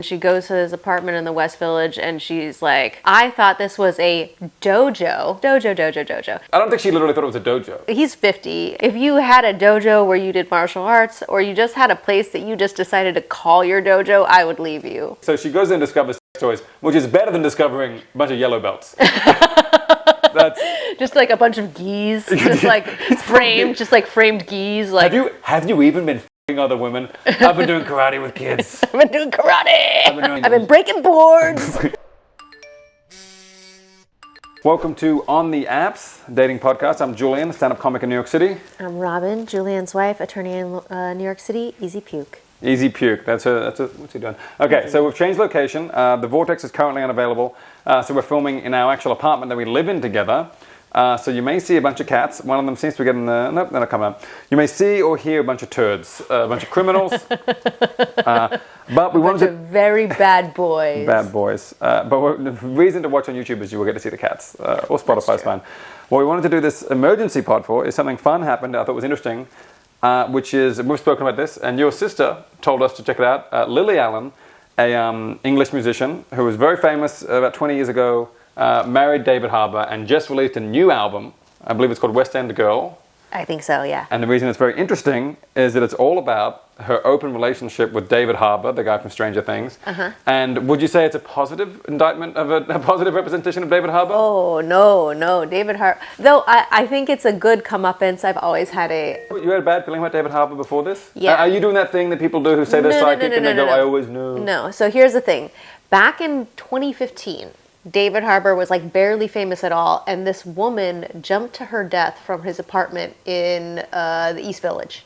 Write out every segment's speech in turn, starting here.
She goes to his apartment in the West Village and she's like, I thought this was a dojo. Dojo. I don't think she literally thought it was a dojo. He's 50. If you had a dojo where you did martial arts or you just had a place that you just decided to call your dojo, I would leave you. So she goes in and discovers toys, which is better than discovering a bunch of yellow belts. That's just like a bunch of gis, just like framed gis. Like, have you even been f***ing other women? I've been doing karate with kids. I've been doing karate. I've been breaking boards. Welcome to On the Apps Dating Podcast. I'm Julian, stand-up comic in New York City. I'm Robin, Julian's wife, attorney in New York City. Easy puke. Easy puke. That's what's he doing? Okay, so we've changed location. The Vortex is currently unavailable. So we're filming in our actual apartment that we live in together. So you may see a bunch of cats. One of them seems to be getting the... Nope, they're not coming up. You may see or hear a bunch of turds. A bunch of criminals. But we wanted to... very bad boys. Bad boys. But the reason to watch on YouTube is you will get to see the cats. Or Spotify's fine. What we wanted to do this emergency pod for is something fun happened I thought was interesting. Which is, we've spoken about this, and your sister told us to check it out. Lily Allen, a English musician who was very famous about 20 years ago, married David Harbour, and just released a new album. I believe it's called West End Girl. I think so, yeah. And the reason it's very interesting is that it's all about her open relationship with David Harbour, the guy from Stranger Things. Uh-huh. And would you say it's a positive indictment of a positive representation of David Harbour? Oh, no. David Harbour. Though I think it's a good comeuppance. I've always had a... You had a bad feeling about David Harbour before this? Yeah. Are you doing that thing that people do who say they're psychic and they go, I always knew? No. So here's the thing. Back in 2015... David Harbour was like barely famous at all, and this woman jumped to her death from his apartment in the East Village.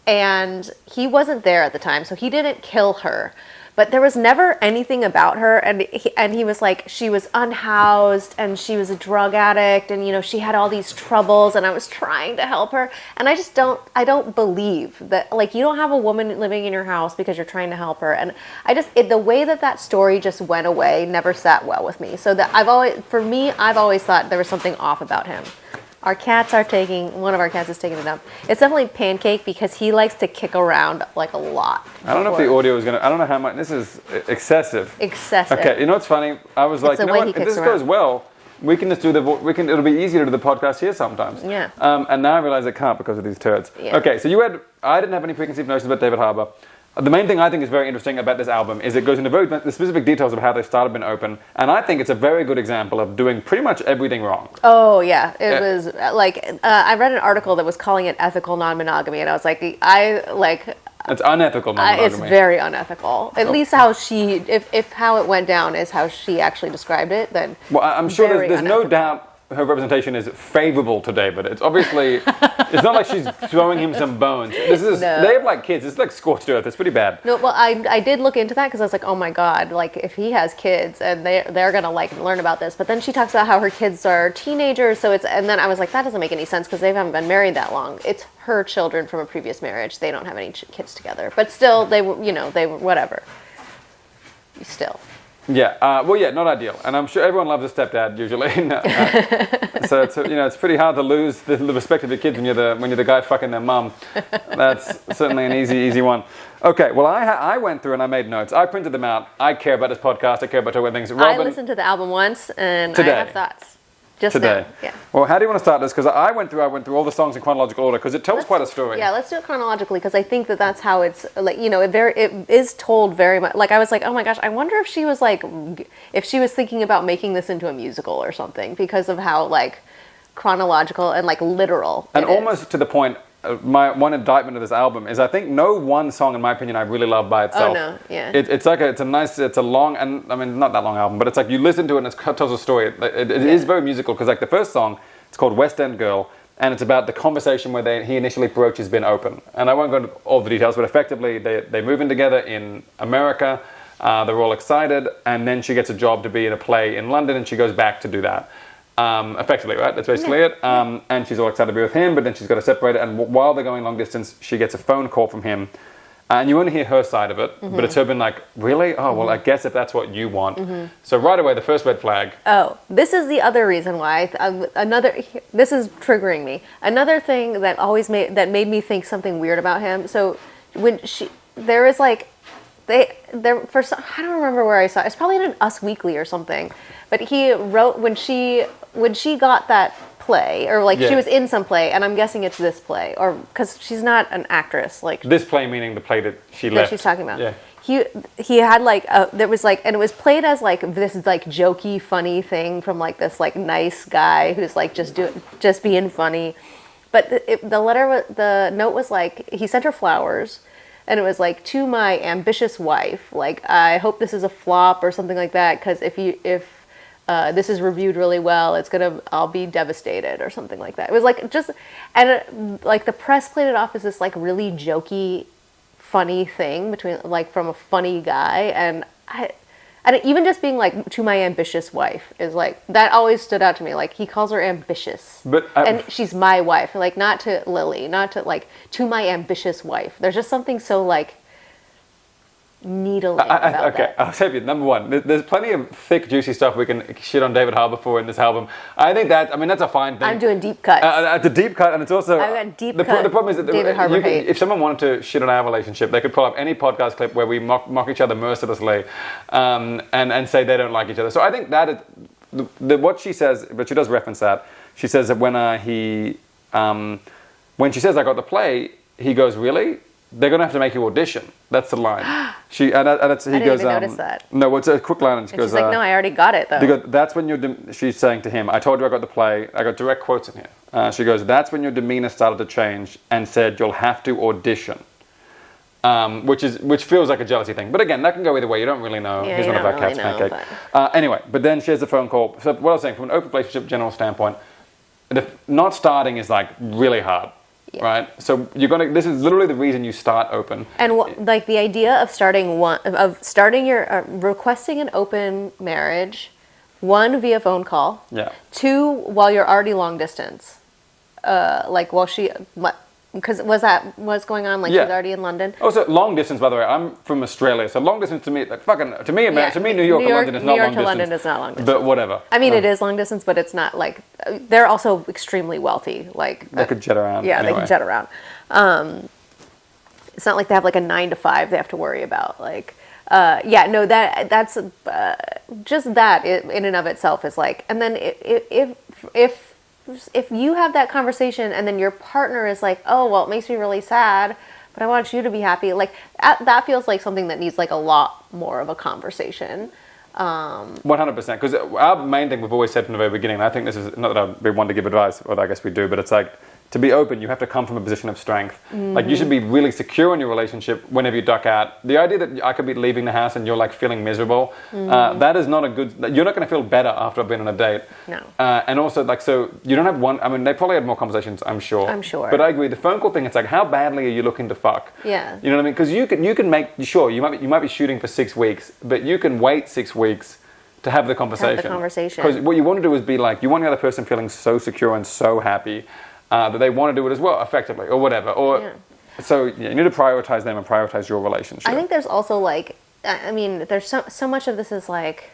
And he wasn't there at the time, so he didn't kill her. But there was never anything about her, and he was like, she was unhoused, and she was a drug addict, and, you know, she had all these troubles, and I was trying to help her. And I just don't believe that, like, you don't have a woman living in your house because you're trying to help her. And the way that story just went away never sat well with me. So that I've always thought there was something off about him. One of our cats is taking a dump. It's definitely Pancake because he likes to kick around like a lot. I don't know if the audio is I don't know how much, this is excessive. Excessive. Okay, you know what's funny? I was like, you know what, if this goes well, we can just do it'll be easier to do the podcast here sometimes. Yeah. And now I realize I can't because of these turds. Yeah. Okay, so I didn't have any preconceived notions about David Harbour. The main thing I think is very interesting about this album is it goes into the specific details of how they started being open, and I think it's a very good example of doing pretty much everything wrong. Oh yeah, it was like I read an article that was calling it ethical non-monogamy, and I was like, it's unethical non-monogamy. It's very unethical. At least how if how it went down is how she actually described it. Then well, I'm sure there's no doubt her representation is favorable to David. It's obviously, it's not like she's throwing him some bones. They have like kids. It's like scorched earth. It's pretty bad. No, well, I did look into that because I was like, oh my God, like if he has kids and they're gonna like learn about this. But then she talks about how her kids are teenagers, and then I was like, that doesn't make any sense because they haven't been married that long. It's her children from a previous marriage. They don't have any kids together, but still, they were whatever. Still. Yeah, not ideal, and I'm sure everyone loves a stepdad usually. So it's pretty hard to lose the respect of your kids when you're the guy fucking their mum. That's certainly an easy one. Okay, well I went through and I made notes. I printed them out. I care about this podcast. I care about talking about things. Robin, I listened to the album once and today. I have thoughts. Just today. Now. Yeah. Well, how do you want to start this? Because I went through all the songs in chronological order because it tells quite a story. Yeah, let's do it chronologically because I think that's how it's like, it is told very much. Like I was like, oh my gosh, I wonder if she was thinking about making this into a musical or something because of how like chronological and like literal. And almost to the point. My one indictment of this album is I think no one song in my opinion I really love by itself. Oh no, yeah. It's a long, and I mean not that long album, but it's like you listen to it and it tells a story. It is very musical because like the first song, it's called West End Girl, and it's about the conversation where he initially broaches being open. And I won't go into all the details, but effectively they move in together in America. They're all excited, and then she gets a job to be in a play in London, and she goes back to do that. Effectively, right? That's basically it. And she's all excited to be with him, but then she's got to separate it. And while they're going long distance, she gets a phone call from him. And you only hear her side of it, but it's her being like, really? Oh, well, I guess if that's what you want. So right away, the first red flag. Oh, this is the other reason why. This is triggering me. Another thing that made me think something weird about him. So when there is like I don't remember where I saw it. It's probably in an Us Weekly or something. But he wrote when she got that play, or like she was in some play, and I'm guessing it's this play, or because she's not an actress. Like this play meaning the play that she left. That she's talking about. Yeah. He had like there was like, and it was played as like this like jokey, funny thing from like this like nice guy who's like just being funny. But the note was like, he sent her flowers, and it was like, to my ambitious wife, like, I hope this is a flop or something like that, because if this is reviewed really well, I'll be devastated or something like that. It was like like the press played it off as this like really jokey, funny thing between like from a funny guy, and even just being like, to my ambitious wife is like, that always stood out to me. Like, he calls her ambitious, and she's my wife, like, not to Lily, not to like, to my ambitious wife. There's just something so like needling about that. I'll tell you, number one, there's plenty of thick, juicy stuff we can shit on David Harbour for in this album. I think that's a fine thing. I'm doing deep cuts. It's a deep cut, and it's also... I've got deep cut. The problem is that David Harbour hate. If someone wanted to shit on our relationship, they could pull up any podcast clip where we mock each other mercilessly, and say they don't like each other. So I think that is... what she says, but she does reference that. She says that when she says, I got the play, he goes, really? They're going to have to make you audition. That's the line. I didn't even notice that. No, it's a quick line, and she goes, she's like, no, I already got it, though. Because that's when she's saying to him, I told you I got the play. I got direct quotes in here. She goes, that's when your demeanor started to change and said, you'll have to audition. Which feels like a jealousy thing. But again, that can go either way. You don't really know. Yeah, He's one of our cats, pancake. Anyway, but then she has a phone call. So what I was saying, from an open relationship general standpoint, not starting is like really hard. Yeah. Right, so this is literally the reason you start open. And like the idea of requesting an open marriage, 1, via phone call. Yeah. 2, while you're already long distance. Because what's going on? Like, she's already in London. Also, long distance, by the way, I'm from Australia, so long distance to me, like to me, New York to London is not long distance. New York to London is not long distance. But whatever. I mean, it is long distance, but it's not like, they're also extremely wealthy. Like, they could jet around. Yeah, anyway. They can jet around. It's not like they have like a 9 to 5 they have to worry about. Like, that's just that in and of itself is like, and then if you have that conversation and then your partner is like, oh, well, it makes me really sad, but I want you to be happy, like that feels like something that needs like a lot more of a conversation. 100%, because our main thing we've always said from the very beginning, and I think this is not that we want to give advice, or I guess we do, but it's like, to be open, you have to come from a position of strength. Mm-hmm. Like, you should be really secure in your relationship whenever you duck out. The idea that I could be leaving the house and you're like feeling miserable, that is not a good... You're not going to feel better after I've been on a date. No. And also, like, so you don't have one... I mean, they probably had more conversations, I'm sure. I'm sure. But I agree, the phone call thing, it's like, how badly are you looking to fuck? Yeah. You know what I mean? Because you can make... Sure, you might be shooting for 6 weeks, but you can wait 6 weeks to have the conversation. Because what you want to do is be like, you want the other person feeling so secure and so happy that they want to do it as well, effectively, or whatever. So you need to prioritize them and prioritize your relationship. I think there's also like, I mean, there's so much of this is like,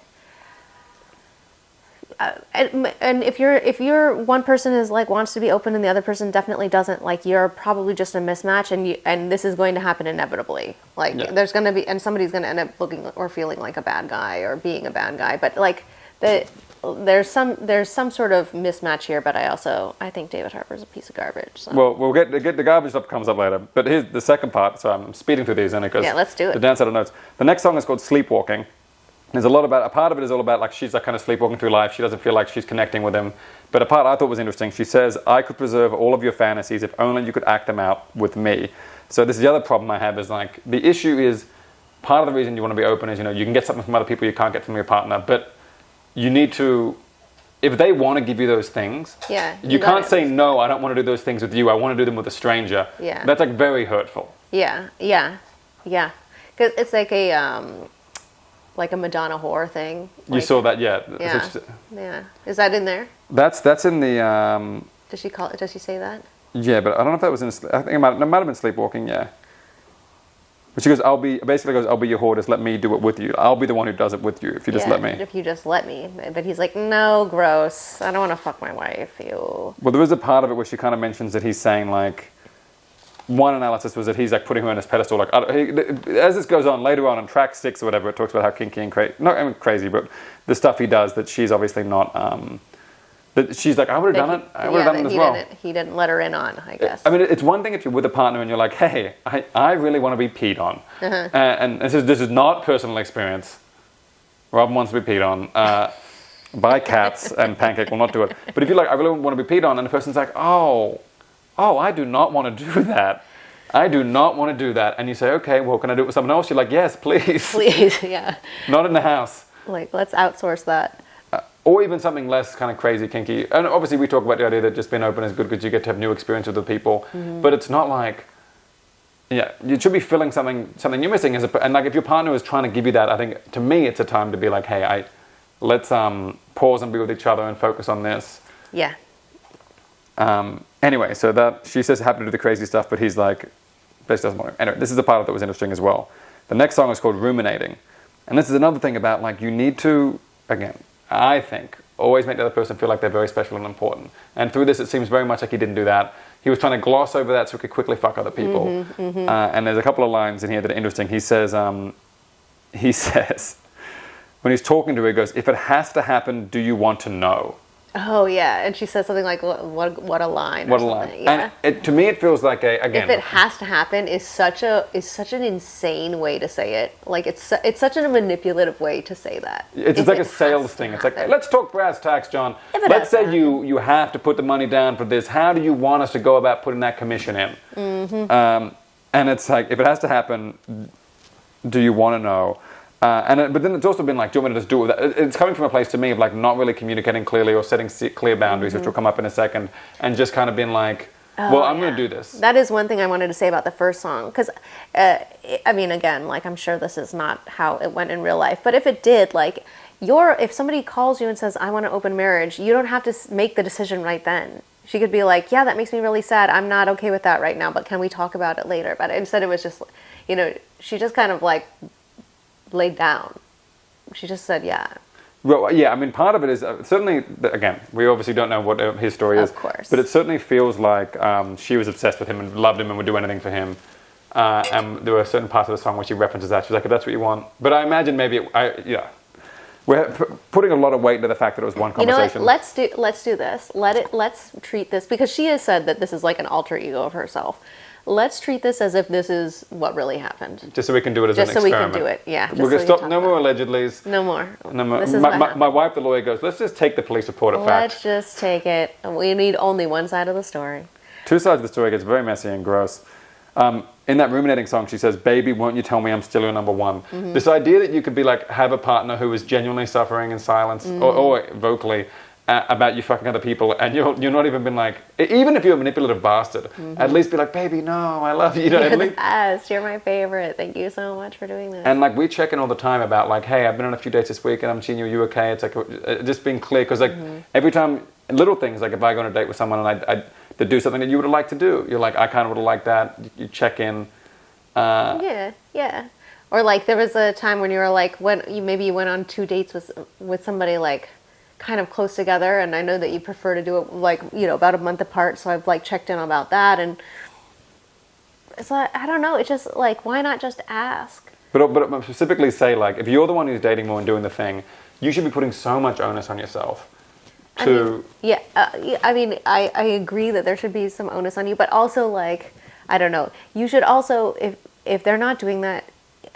and if you're one person is like wants to be open and the other person definitely doesn't, like, you're probably just a mismatch, and this is going to happen inevitably. Like, there's going to be, and somebody's going to end up looking or feeling like a bad guy or being a bad guy, but like there's some sort of mismatch here, but I think David Harbour's a piece of garbage. So. Well, we'll get the garbage stuff comes up later. But here's the second part. So I'm speeding through these, and it goes. Yeah, let's do it. The dance out of notes. The next song is called Sleepwalking. There's a part of it is all about like she's like kind of sleepwalking through life. She doesn't feel like she's connecting with him. But a part I thought was interesting. She says, "I could preserve all of your fantasies if only you could act them out with me." So this is the other problem I have is like the issue is part of the reason you want to be open is you can get something from other people you can't get from your partner, but you need to. If they want to give you those things, you can't say, no, I don't want to do those things with you. I want to do them with a stranger. Yeah. That's like very hurtful. Yeah. Because it's like a Madonna whore thing. Like, you saw that, yeah. Yeah. Is that in there? That's in the... Does she say that? Yeah, but I don't know if that was in... I think it might have been Sleepwalking, yeah. But she goes, I'll be your whore, just let me do it with you. I'll be the one who does it with you if you just let me. If you just let me. But he's like, no, gross. I don't want to fuck my wife. Ew. Well, there is a part of it where she kind of mentions that he's saying like, one analysis was that he's like putting her on his pedestal. Like as this goes on later on track 6 or whatever, it talks about how kinky and crazy, but the stuff he does that she's obviously not. That she's like, I would have done it. I would have done it as well. He didn't let her in on, I guess. I mean, it's one thing if you're with a partner and you're like, hey, I really want to be peed on, and this is not personal experience. Robin wants to be peed on. By cats, and Pancake will not do it. But if you're like, I really want to be peed on, and the person's like, oh, I do not want to do that. I do not want to do that. And you say, okay, well, can I do it with someone else? You're like, yes, please. Please, yeah. Not in the house. Like, let's outsource that. Or even something less kind of crazy, kinky. And obviously we talk about the idea that just being open is good because you get to have new experiences with people. But it's not like, yeah, you should be feeling something you're missing. And like if your partner is trying to give you that, I think, to me, it's a time to be like, hey, let's pause and be with each other and focus on this. Yeah. Anyway, so that she says happy to do the crazy stuff, but he's like, basically doesn't want to. Anyway, this is the part that was interesting as well. The next song is called Ruminating. And this is another thing about like you need to, again, I think, always make the other person feel like they're very special and important. And through this, it seems very much like he didn't do that. He was trying to gloss over that so he could quickly fuck other people. And there's a couple of lines in here that are interesting. He says, when he's talking to her, he goes, if it has to happen, do you want to know? Oh, yeah. And she says something like, what a line. What a line. Yeah. And to me, it feels like again. If it has to happen is such an insane way to say it. Like, it's such a manipulative way to say that. It's like a sales thing. It's like, hey, let's talk brass tacks, John. Let's say you have to put the money down for this. How do you want us to go about putting that commission in? And it's like, if it has to happen, do you want to know? But then it's also been like, do you want me to just do it? It's coming from a place to me of like not really communicating clearly or setting clear boundaries, which will come up in a second, and just kind of being like, well, I'm going to do this. That is one thing I wanted to say about the first song, because, I mean, again, like, I'm sure this is not how it went in real life, but if it did, like, if somebody calls you and says, I want an open marriage, you don't have to make the decision right then. She could be like, yeah, that makes me really sad. I'm not okay with that right now, but can we talk about it later? But instead it was just, she just kind of like laid down. She just said, yeah. Well, yeah, I mean, part of it is certainly, again, we obviously don't know what his story is. Of course. But it certainly feels like she was obsessed with him and loved him and would do anything for him. And there were certain parts of the song where she references that. She's like, if that's what you want. But I imagine maybe, we're putting a lot of weight into the fact that it was one conversation. You know what? Let's do this. Let's treat this, because she has said that this is like an alter ego of herself. Let's treat this as if this is what really happened. Just so we can do it as an experiment. Just so we can do it, yeah. We're going to stop. No more allegedlys. No more. No more. My wife, the lawyer, goes, let's just take the police report at fact. Let's just take it. We need only one side of the story. Two sides of the story gets very messy and gross. In that ruminating song, she says, baby, won't you tell me I'm still your number one? Mm-hmm. This idea that you could be like, have a partner who is genuinely suffering in silence or vocally about you fucking other people, and you're not even been like, even if you're a manipulative bastard, at least be like, baby, no, I love you. You're the best. You're my favorite. Thank you so much for doing this. And like we check in all the time about like, hey, I've been on a few dates this week and I'm seeing you. Are you okay? It's like just being clear, because like every time, little things, like if I go on a date with someone and they do something that you would have liked to do, you're like, I kind of would have liked that. You check in. Yeah. Or like there was a time when you were like, maybe you went on 2 dates with somebody like kind of close together, and I know that you prefer to do it like, about a month apart, so I've like checked in about that, and it's like, I don't know, it's just like, why not just ask? But specifically say like, if you're the one who's dating more and doing the thing, you should be putting so much onus on yourself to... I agree that there should be some onus on you, but also like, I don't know, you should also, if they're not doing that,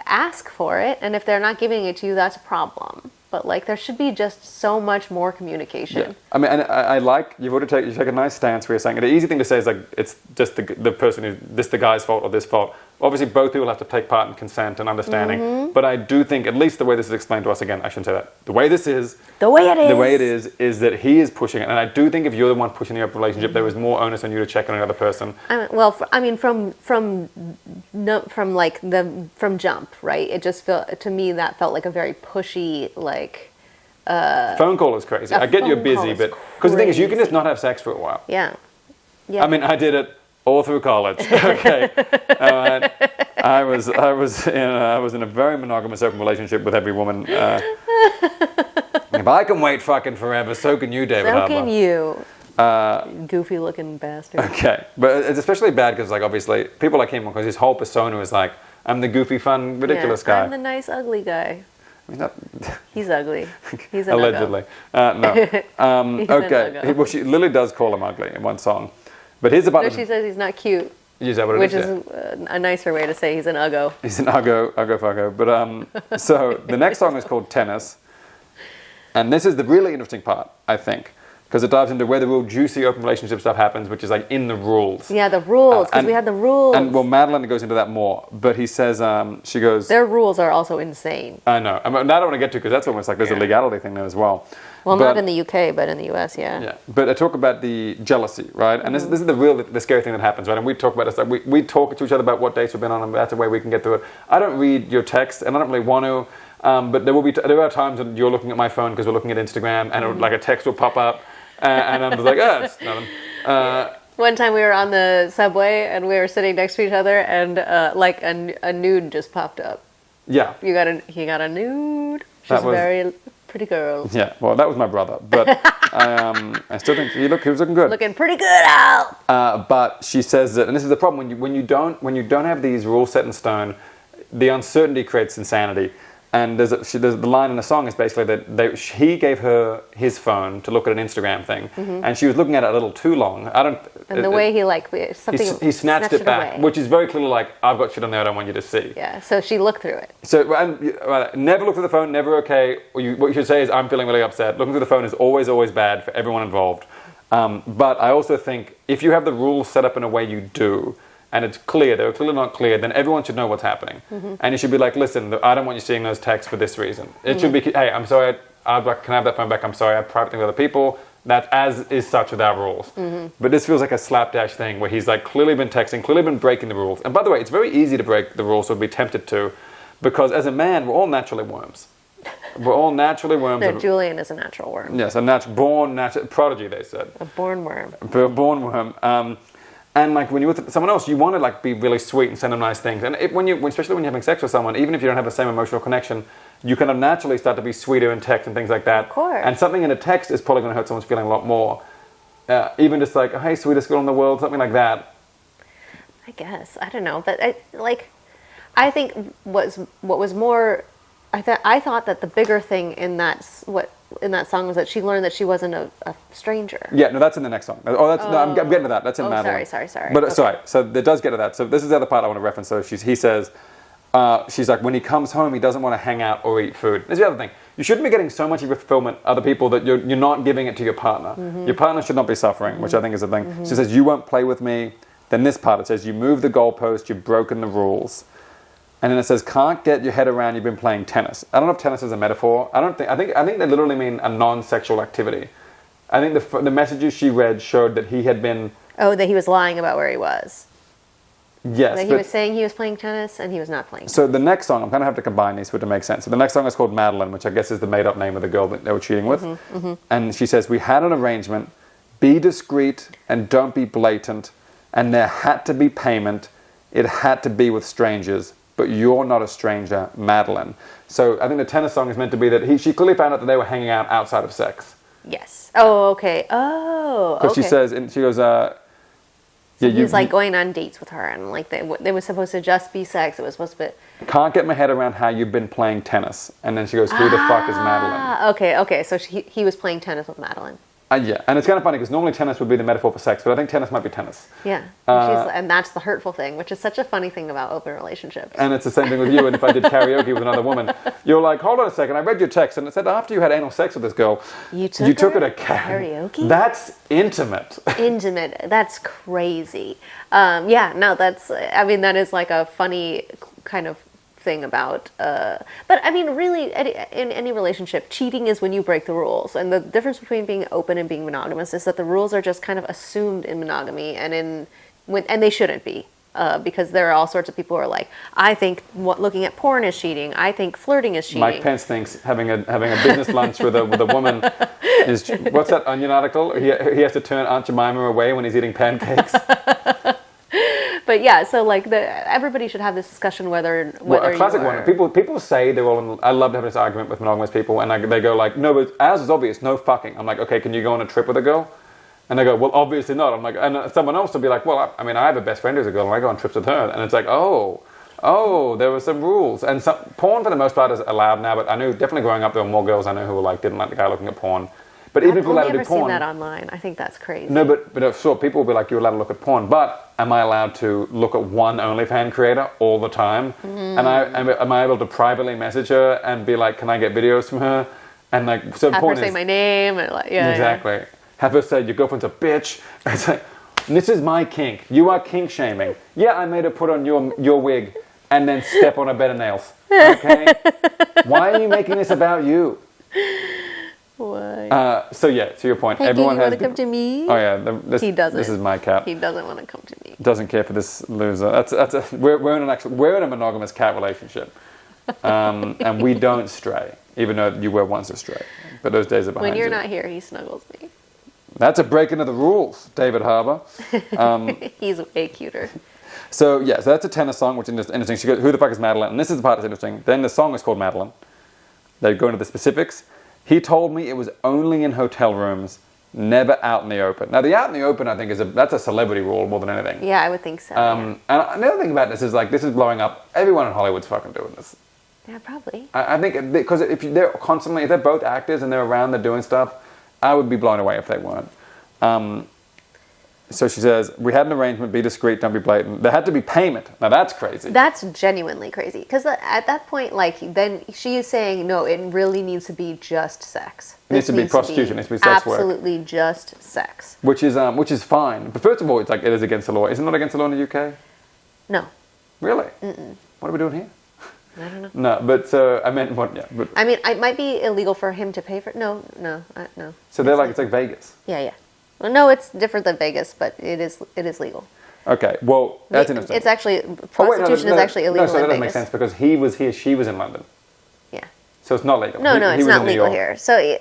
ask for it, and if they're not giving it to you, that's a problem. But like, there should be just so much more communication. Yeah. I mean, and I like you take a nice stance where you're saying the easy thing to say is like, it's just the person who this the guy's fault or this fault. Obviously, both people have to take part in consent and understanding. But I do think, at least the way this is explained to us, again, I shouldn't say that. The way it is that he is pushing it, and I do think if you're the one pushing the open relationship, there is more onus on you to check on another person. From jump, right? It just to me that felt like a very pushy, like. Phone call is crazy. I get you're busy, but because the thing is, you can just not have sex for a while. Yeah. I mean, I did it all through college. Okay. I was in a very monogamous open relationship with every woman. If I can wait fucking forever, so can you, David Harbour. So can you. Goofy looking bastard. Okay, but it's especially bad because, like, obviously, people like him, because his whole persona is like, I'm the goofy, fun, ridiculous guy. I'm the nice, ugly guy. He's not. He's ugly. He's an Allegedly. No. Okay. Well, Lily does call him ugly in one song. But here's the part. No, she says he's not cute. Is that what which it is? Which is a nicer way to say he's an uggo. He's an uggo fucko. But, so the next song is called Tennis. And this is the really interesting part, I think. Because it dives into where the real juicy open relationship stuff happens, which is like in the rules. Yeah, the rules, because we had the rules. And well, Madeline goes into that more, but he says, she goes... Their rules are also insane. I know. I don't want to get to, because that's almost like there's a legality thing there as well. Well, not in the UK, but in the US, yeah. Yeah, but I talk about the jealousy, right? And this is the scary thing that happens, right? And we talk about this, like we talk to each other about what dates we've been on, and that's a way we can get through it. I don't read your text, and I don't really want to, but there are times when you're looking at my phone because we're looking at Instagram, and like a text will pop up, and I'm just like, it's nothing. One time we were on the subway and we were sitting next to each other, and like a nude just popped up. Yeah. He got a nude. She's a very pretty girl. Yeah. Well, that was my brother, but I still think he was looking good. Looking pretty good out. But she says that, and this is the problem when you don't have these rules set in stone, the uncertainty creates insanity. And there's the line in the song is basically that he gave her his phone to look at an Instagram thing, and she was looking at it a little too long. And the way he snatched it back, away. Which is very clearly like, I've got shit on there I don't want you to see. Yeah, so she looked through it. So never look through the phone, never okay. What you should say is, I'm feeling really upset. Looking through the phone is always bad for everyone involved. But I also think if you have the rules set up in a way you do, and it's clear, they're clearly not clear, then everyone should know what's happening. And you should be like, listen, I don't want you seeing those texts for this reason. It should be, hey, I'm sorry, can I have that phone back? I'm sorry, I have private things with other people. That as is such with our rules. But this feels like a slapdash thing where he's like clearly been texting, clearly been breaking the rules. And by the way, it's very easy to break the rules or be tempted to, because as a man, we're all naturally worms. We're all naturally worms. No, Julian is a natural worm. Yes, a born prodigy, they said. A born worm. A born worm. And like when you're with someone else, you want to like be really sweet and send them nice things. And especially when you're having sex with someone, even if you don't have the same emotional connection, you kind of naturally start to be sweeter in text and things like that. Of course. And something in a text is probably going to hurt someone's feeling a lot more. Even just like, hey, sweetest girl in the world, something like that. I guess. I don't know. But I think what was more, I thought that the bigger thing in that song was that she learned that she wasn't a stranger. Yeah, no, that's in the next song. No, I'm getting to that. That's in Madeline. Sorry. But okay. sorry, so it does get to that. So this is the other part I want to reference. So he says, she's like, when he comes home, he doesn't want to hang out or eat food. This is the other thing. You shouldn't be getting so much of your fulfillment other people that you're not giving it to your partner. Your partner should not be suffering, which I think is the thing. She says, you won't play with me. Then this part, it says, you move the goalpost, you've broken the rules. And then it says, can't get your head around, you've been playing tennis. I don't know if tennis is a metaphor. I think they literally mean a non-sexual activity. I think the messages she read showed that he had been... Oh, that he was lying about where he was. Yes. That he was saying he was playing tennis and he was not playing tennis. So the next song, I'm going to have to combine these for it to make sense. So the next song is called Madeline, which I guess is the made-up name of the girl that they were cheating with. And she says, we had an arrangement, be discreet and don't be blatant, and there had to be payment. It had to be with strangers. But you're not a stranger, Madeline. So I think the tennis song is meant to be that she clearly found out that they were hanging out outside of sex. Yes. Oh, okay. Oh, okay. Because she says, and she goes, so he was like going on dates with her, and like they were supposed to just be sex. It was supposed to be... Can't get my head around how you've been playing tennis. And then she goes, who the fuck is Madeline? Okay. So he was playing tennis with Madeline. Yeah, and it's kind of funny because normally tennis would be the metaphor for sex, but I think tennis might be tennis. Yeah, and that's the hurtful thing, which is such a funny thing about open relationships. And it's the same thing with you, and if I did karaoke with another woman, you're like, hold on a second, I read your text, and it said after you had anal sex with this girl, you took her to karaoke? That's intimate. Intimate, that's crazy. That is like a funny kind of thing about but I mean really in any relationship, cheating is when you break the rules, and the difference between being open and being monogamous is that the rules are just kind of assumed in monogamy, and they shouldn't be, because there are all sorts of people who are like, I think looking at porn is cheating, I think flirting is cheating. Mike Pence thinks having a business lunch with a woman is, what's that Onion article, he has to turn Aunt Jemima away when he's eating pancakes. But yeah, so like everybody should have this discussion whether a classic one. People say they're all. I love to have this argument with monogamous people, and they go like, "No, but as is obvious, no fucking." I'm like, "Okay, can you go on a trip with a girl?" And they go, well, obviously not. I'm like, and someone else will be like, well, I mean, I have a best friend who's a girl, and I go on trips with her. And it's like, oh, there were some rules. And porn, for the most part, is allowed now, but I knew, definitely growing up, there were more girls I knew who were like, didn't like the guy looking at porn. But even if you're allowed to do porn... I've never seen that online. I think that's crazy. No, but sure, people will be like, you're allowed to look at porn, but am I allowed to look at one OnlyFans creator all the time? And am I able to privately message her and be like, can I get videos from her? And like, so the point have her say my name. And like, yeah, exactly. Yeah. Have her say, your girlfriend's a bitch. It's like, this is my kink. You are kink shaming. Yeah, I made her put on your wig and then step on a bed of nails. Okay? Why are you making this about you? Why? So yeah, to your point, hey, everyone has... want to come to me? Oh yeah, he doesn't. This is my cat. He doesn't want to come to me. Doesn't care for this loser. We're in a monogamous cat relationship, and we don't stray, even though you were once a stray. But those days are behind you. When you're not here, he snuggles me. That's a break into the rules, David Harbour. He's way cuter. So yeah, so that's a tenor song, which is interesting. She goes, "Who the fuck is Madeline?" And this is the part that's interesting. Then the song is called Madeline. They go into the specifics. He told me it was only in hotel rooms, never out in the open. Now, the out in the open, I think, that's a celebrity rule more than anything. Yeah, I would think so. And another thing about this is, like, this is blowing up. Everyone in Hollywood's fucking doing this. Yeah, probably. I think, because if they're both actors and they're around, they're doing stuff, I would be blown away if they weren't. So she says, we had an arrangement, be discreet, don't be blatant. There had to be payment. Now that's crazy. That's genuinely crazy. Because at that point, like, then she is saying, no, it really needs to be just sex. It needs to be prostitution, it needs to be sex work. Absolutely just sex. Which is fine. But first of all, it's like, it is against the law. Is it not against the law in the UK? No. Really? Mm-mm. What are we doing here? I don't know. No, but so, I meant, what, yeah. But, I mean, it might be illegal for him to pay for it. No. So they're like, it's like Vegas. Yeah. Well, no, it's different than Vegas, but it is legal. Okay, well, that's interesting. It's actually, prostitution is actually illegal in Vegas. No, so that doesn't make sense because he was here, she was in London. Yeah. So it's not legal. No, it's not legal here. So,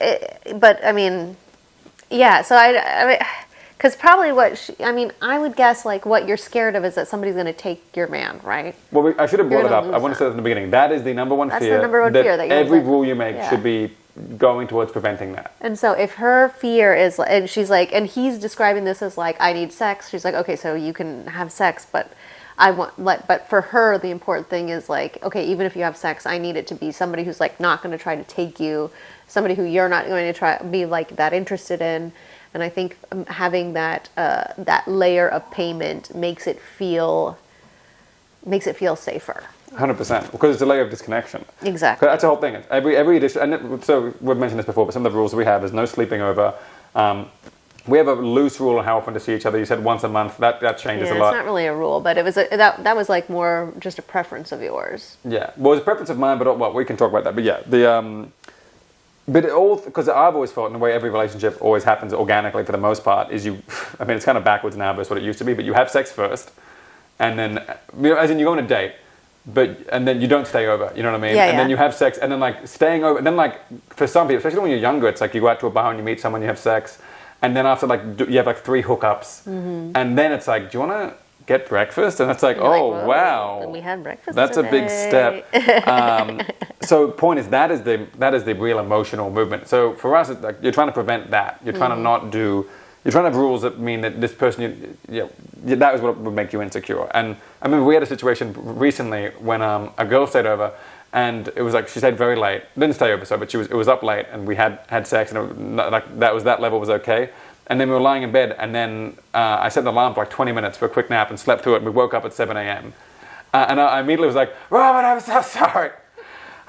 but I mean, yeah, so I mean, because probably I would guess like what you're scared of is that somebody's going to take your man, right? Well, I should have brought it up. I want to say that in the beginning. That is the number one fear. That's the number one fear that every rule you make should be going towards preventing that. And so if her fear is, and she's like, and he's describing this as like, I need sex. She's like, okay, so you can have sex, but but for her, the important thing is like, okay, even if you have sex, I need it to be somebody who's like not going to try to take you, somebody who you're not going to be like that interested in. And I think having that layer of payment makes it feel safer. 100%, because it's a layer of disconnection. Exactly. That's the whole thing. Every edition, so we've mentioned this before, but some of the rules we have is no sleeping over. We have a loose rule on how often to see each other. You said once a month. That changes a lot. It's not really a rule, but it was that was like more just a preference of yours. Yeah, well, it's a preference of mine, but well, we can talk about that. But yeah, but it all, because I've always felt, in the way every relationship always happens organically for the most part, is I mean, it's kind of backwards now versus what it used to be, but you have sex first, and then, as in you go on a date, and then you don't stay over, you know what I mean? Yeah, and then you have sex, and then like staying over, and then like for some people, especially when you're younger, it's like you go out to a bar and you meet someone, you have sex, and then after like you have like 3 hookups, and then it's like, do you want to get breakfast? And it's like, oh wow, we had breakfast. That's today. a big step. So point is that is the real emotional movement. So for us, it's like you're trying to prevent that. You're trying to not do. You're trying to have rules that mean that this person, that is what would make you insecure. And I remember we had a situation recently when a girl stayed over, and it was like she stayed very late. Didn't stay over, but it was up late, and we had sex, and that level was okay. And then we were lying in bed, and then I set an alarm for like 20 minutes for a quick nap and slept through it, and we woke up at 7 a.m. And I immediately was like, Robin, I'm so sorry.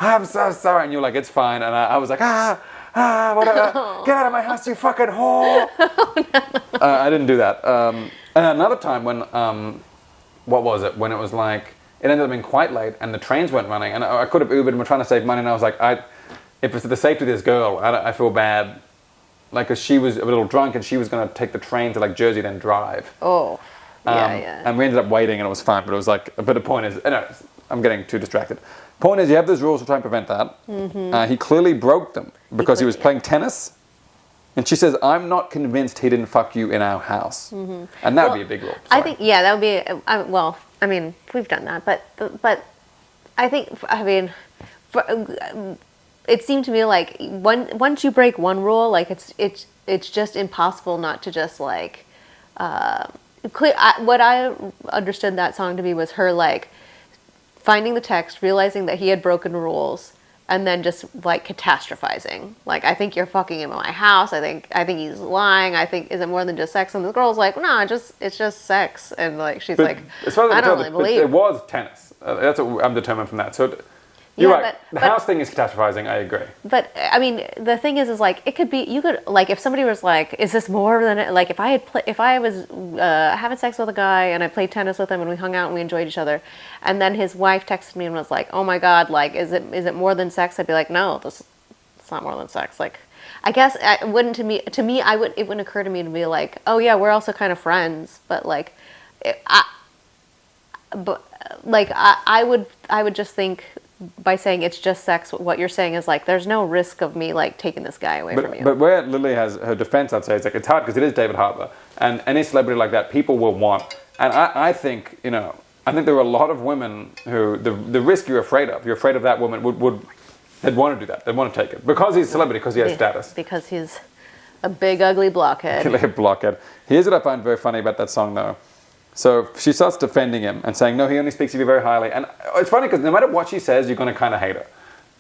I'm so sorry. And you were like, it's fine. And I was like, whatever. Get out of my house, you fucking whore. Oh, no. I didn't do that. And another time when, what was it? When it was like, it ended up being quite late, and the trains weren't running, and I could have Ubered, and we're trying to save money, and I was like, if it's for the safety of this girl, I feel bad. Like, because she was a little drunk, and she was going to take the train to, like, Jersey, then drive. Oh, yeah. And we ended up waiting, and it was fine, but it was like, but the point is, I'm getting too distracted. Point is, you have those rules to try and prevent that. He clearly broke them, because he was playing tennis, and she says, I'm not convinced he didn't fuck you in our house. And that would be a big rule. Sorry. I think, that would be, well, I mean, we've done that, but I think, it seemed to me like once you break one rule, like it's just impossible not to just like what I understood that song to be was her like finding the text, realizing that he had broken rules, and then just like catastrophizing. Like, I think you're fucking him in my house. I think he's lying. I think, is it more than just sex? And the girl's like, no, it's just sex. And like she's like, as far as I don't really believe it was tennis. That's what I'm determined from that. So you're right. The house thing is catastrophizing. I agree. But I mean, the thing is like it could be. You could like if somebody was like, "Is this more than like if I was having sex with a guy and I played tennis with him and we hung out and we enjoyed each other, and then his wife texted me and was like, "Oh my God, like is it more than sex?" I'd be like, "No, it's not more than sex." Like, I guess it wouldn't it wouldn't occur to me to be like, "Oh yeah, we're also kind of friends," but like, I would just think. By saying it's just sex, what you're saying is like there's no risk of me like taking this guy away from you. But where Lily has her defense, I'd say, is like it's hard because it is David Harbour, and any celebrity like that, people will want. And I think there are a lot of women who the risk you're afraid of that woman they'd want to do that, they'd want to take it because he's a celebrity, because he has status, because he's a big ugly blockhead. Here's what I find very funny about that song though. So she starts defending him and saying, no, he only speaks of you very highly. And it's funny because no matter what she says, you're going to kind of hate her.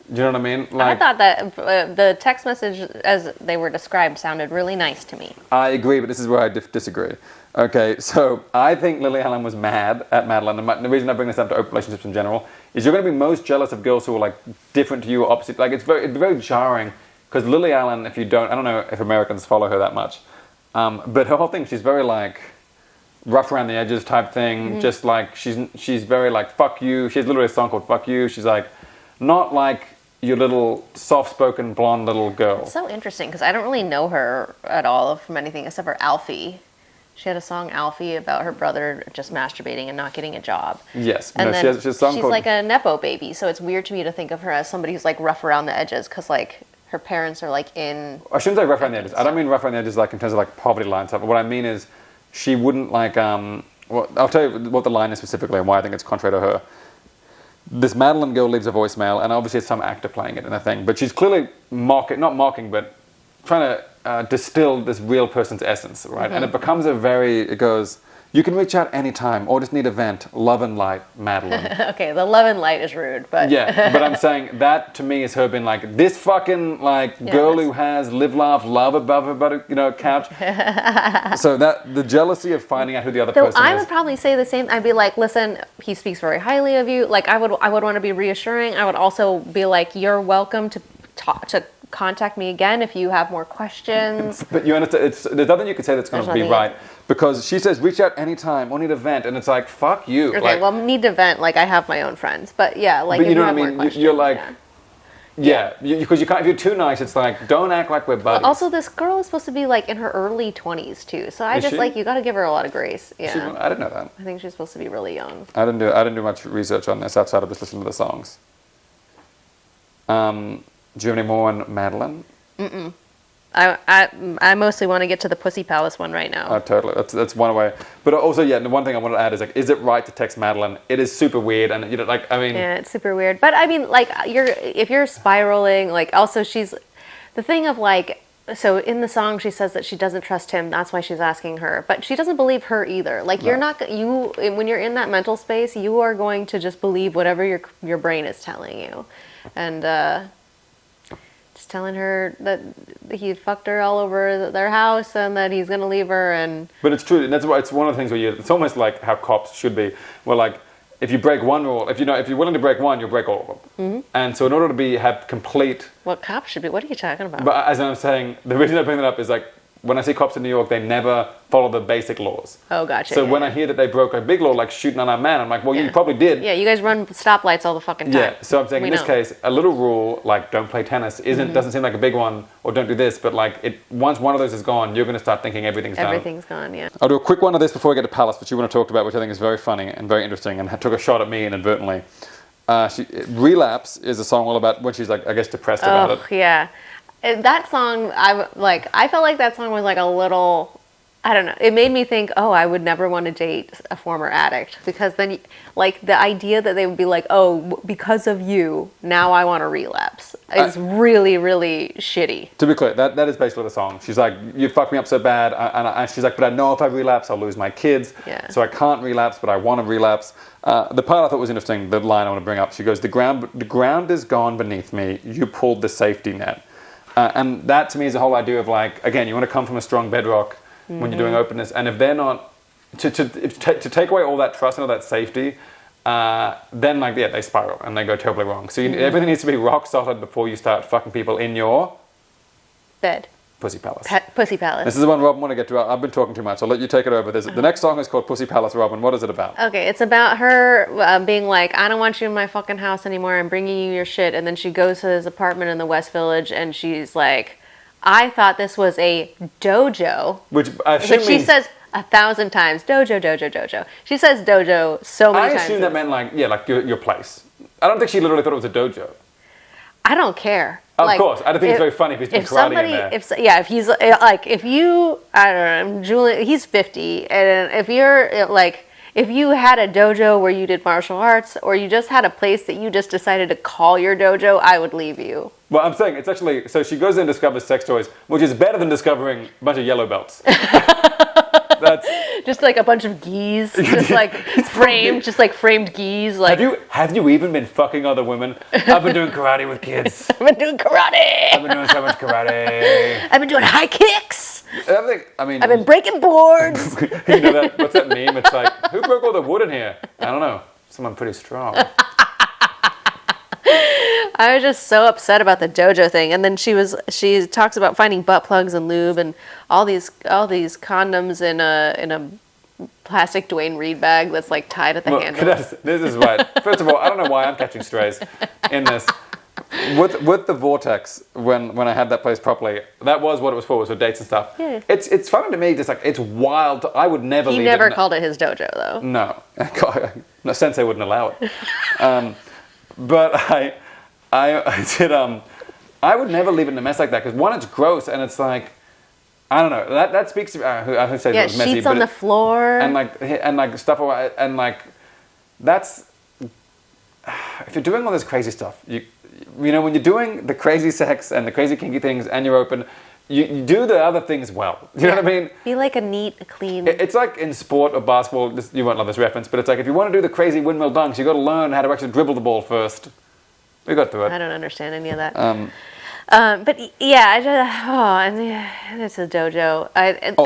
Do you know what I mean? Like, I thought that the text message as they were described sounded really nice to me. I agree, but this is where I disagree. Okay, so I think Lily Allen was mad at Madeline. And the reason I bring this up to open relationships in general is you're going to be most jealous of girls who are like different to you or opposite. Like it'd be very jarring because Lily Allen, I don't know if Americans follow her that much, but her whole thing, she's very like rough around the edges type thing. Mm-hmm. Just like she's very like fuck you. She has literally a song called Fuck You. She's like not like your little soft-spoken blonde little girl. It's so interesting because I don't really know her at all from anything except for Alfie. She had a song Alfie about her brother just masturbating and not getting a job. Yes, and then she has a song she's called, like a nepo baby, so it's weird to me to think of her as somebody who's like rough around the edges because like her parents are like in. I shouldn't say rough around the edges. I don't mean rough around the edges like in terms of like poverty line stuff. But what I mean is. She wouldn't like, well, I'll tell you what the line is specifically and why I think it's contrary to her. This Madeline girl leaves a voicemail, and obviously it's some actor playing it in a thing, but she's clearly not mocking, but trying to distill this real person's essence, right? Mm-hmm. And it becomes it goes, you can reach out anytime, or just need a vent, love and light, Madeline. Okay, the love and light is rude, but... Yeah, but I'm saying that to me is her being like, this fucking girl who has live, laugh, love above her couch. So that, the jealousy of finding out who the other person is. I would probably say the same. I'd be like, listen, he speaks very highly of you. Like, I would want to be reassuring. I would also be like, you're welcome to contact me again if you have more questions. But you understand, there's nothing you could say that's going to be right. Because she says, reach out anytime, or need a vent, and it's like, fuck you. Okay, like, well, need to vent, like, I have my own friends. But yeah, like, but if you know have what I mean? more questions, you're like, because you can't, if you're too nice, it's like, don't act like we're buddies. Well, also, this girl is supposed to be, like, in her early 20s, too. So I you gotta give her a lot of grace. Yeah. I didn't know that. I think she's supposed to be really young. I didn't do much research on this outside of just listening to the songs. Do you have any more on Madeline? Mm-mm. I mostly want to get to the Pussy Palace one right now. Oh, totally. That's one way. But also, the one thing I wanted to add is like, is it right to text Madeline? It is super weird, and yeah, it's super weird. But I mean, like, if you're spiraling, like, also she's the thing of like, so in the song she says that she doesn't trust him. That's why she's asking her, but she doesn't believe her either. Like, when you're in that mental space, you are going to just believe whatever your brain is telling you, and. Just telling her that he fucked her all over their house and that he's gonna leave her. But it's true, and that's why it's one of the things where it's almost like how cops should be. Where like if you break one rule, if you're willing to break one, you'll break all of them. Mm-hmm. And so in order to have complete, what cops should be? What are you talking about? But as I'm saying, the reason I bring that up is like when I see cops in New York, they never follow the basic laws. Oh, gotcha. So when I hear that they broke a big law, like shooting on a man, I'm like, well, you probably did. Yeah, you guys run stoplights all the fucking time. Yeah, so I'm saying in this case, a little rule like don't play tennis doesn't seem like a big one, or don't do this, but like once one of those is gone, you're going to start thinking everything's done. Everything's gone, yeah. I'll do a quick one of this before we get to Palace, which you want to talk about, which I think is very funny and very interesting, and took a shot at me inadvertently. Relapse is a song all about when she's like, I guess, depressed about it. Yeah. That song, I felt like that song was like a little I don't know. It made me think, oh, I would never want to date a former addict, because then, like, the idea that they would be like, oh, because of you, now I want to relapse is really, really shitty. To be clear, that is basically the song. She's like, you fucked me up so bad, and she's like, but I know if I relapse, I'll lose my kids, so I can't relapse, but I want to relapse. The part I thought was interesting, the line I want to bring up, she goes, the ground is gone beneath me, you pulled the safety net. And that to me is the whole idea of, like, again, you want to come from a strong bedrock when you're doing openness, and if they're not, to take away all that trust and all that safety, then, like, yeah, they spiral and they go terribly wrong. So everything needs to be rock solid before you start fucking people in your bed. Pussy Palace. Pussy Palace. This is the one Robin want to get to. I've been talking too much. I'll let you take it over. The next song is called Pussy Palace, Robin. What is it about? Okay, it's about her being like, I don't want you in my fucking house anymore. I'm bringing you your shit. And then she goes to his apartment in the West Village, and she's like, I thought this was a dojo. Which I assume she says 1,000 times, dojo, dojo, dojo. She says dojo so many times. I assume that meant, like, yeah, like your place. I don't think she literally thought it was a dojo. I don't care. Of course, I don't think it's very funny if he's doing karate in there. If he's like, if you, I don't know, Julian, he's 50, and if you're like, if you had a dojo where you did martial arts, or you just had a place that you just decided to call your dojo, I would leave you. Well, I'm saying it's actually, so she goes in and discovers sex toys, which is better than discovering a bunch of yellow belts. That's just like a bunch of geese, just like framed geese. Like, have you even been fucking other women? I've been doing karate with kids. I've been doing karate. I've been doing so much karate. I've been doing high kicks. I've been breaking boards. You know that? What's that meme? It's like, who broke all the wood in here? I don't know. Someone pretty strong. I was just so upset about the dojo thing, and then she talks about finding butt plugs and lube and all these condoms in a plastic Dwayne Reed bag that's like tied at the handle. This is right. First of all, I don't know why I'm catching strays in this. With the vortex, when I had that place properly, that was what it was for. It was for dates and stuff. Yeah. It's funny to me. Just like, it's wild. I would never. He never called it his dojo though. No, Sensei wouldn't allow it. But I would never leave it in a mess like that, because one, it's gross, and it's like, I don't know, that speaks to I would say it was messy, sheets on the floor and like stuff, and like, that's, if you're doing all this crazy stuff, you know, when you're doing the crazy sex and the crazy kinky things and you're open, you do the other things well. You know what I mean? Be like a neat, clean. It's like in sport or basketball, you won't love this reference, but it's like, if you want to do the crazy windmill dunks, you got to learn how to actually dribble the ball first. We got through it. I don't understand any of that. But yeah, and it's a dojo.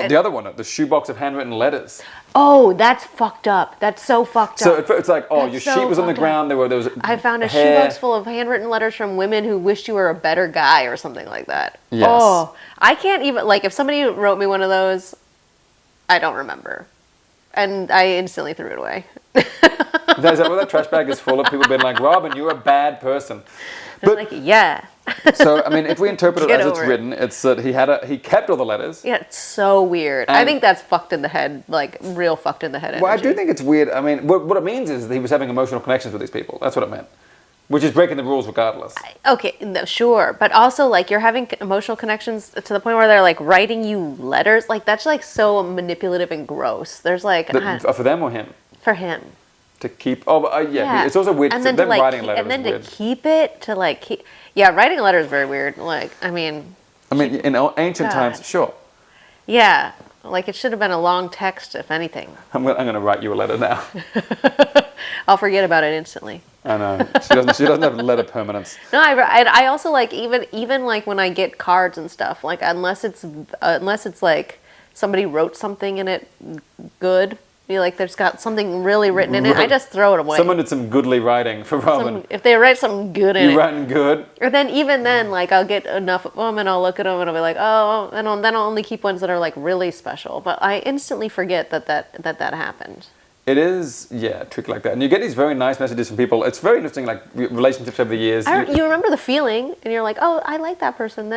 The other one, the shoebox of handwritten letters. Oh, that's fucked up. That's so fucked up. So it's like, your sheet was on the ground. There was I found a shoebox full of handwritten letters from women who wished you were a better guy or something like that. Yes. Oh, I can't even, like, if somebody wrote me one of those, I don't remember. And I instantly threw it away. Is that what that trash bag is full of? People being like, Robin, you're a bad person. But like, yeah. So, I mean, if we interpret it as it's written, it's that he kept all the letters. Yeah, it's so weird. I think that's fucked in the head, like real fucked in the head energy. Well, I do think it's weird. I mean, what it means is that he was having emotional connections with these people. That's what it meant. Which is breaking the rules regardless. Okay, no, sure. But also, like, you're having emotional connections to the point where they're, like, writing you letters. Like, that's, like, so manipulative and gross. There's, like... For them or him? For him. To keep... yeah. It's also weird. And then them writing letters and then is weird. to keep it, to, like... Yeah, writing a letter is very weird. Like, I mean, in ancient times, sure. Yeah. Like, it should have been a long text, if anything. I'm going to write you a letter now. I'll forget about it instantly. I know. She doesn't have letter permanence. No, I also, like, even like when I get cards and stuff, like, unless it's like somebody wrote something in it good, like there's got something really written in it, I just throw it away. Someone did some goodly writing for Robin. If they write something good in it. You're writing good? Or then even then, like, I'll get enough of them and I'll look at them and I'll be like, oh, and then I'll only keep ones that are, like, really special. But I instantly forget that happened. It is, yeah, tricky like that. And you get these very nice messages from people. It's very interesting, like, relationships over the years. You remember the feeling, and you're like, oh, I like that person.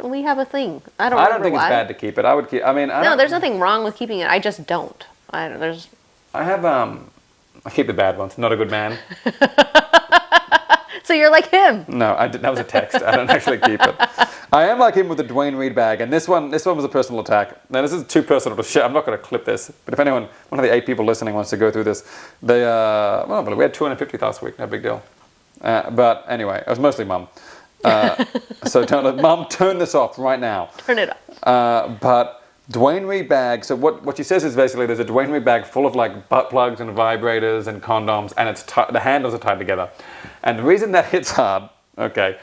We have a thing. I don't think it's bad to keep it. I would keep, No, there's nothing wrong with keeping it. I just don't. I keep the bad ones. Not a good man. So you're like him. No, that was a text. I don't actually keep it. I am like him with the Dwayne Reed bag, and this one was a personal attack. Now this is too personal to share. I'm not going to clip this, but if anyone, one of the 8 people listening wants to go through this, we had 250 last week, no big deal. But anyway, it was mostly Mum. So Mum, turn this off right now. Turn it off. But Dwayne Reed bag. So what she says is basically there's a Dwayne Reed bag full of like butt plugs and vibrators and condoms, and it's the handles are tied together. And the reason that hits hard, okay,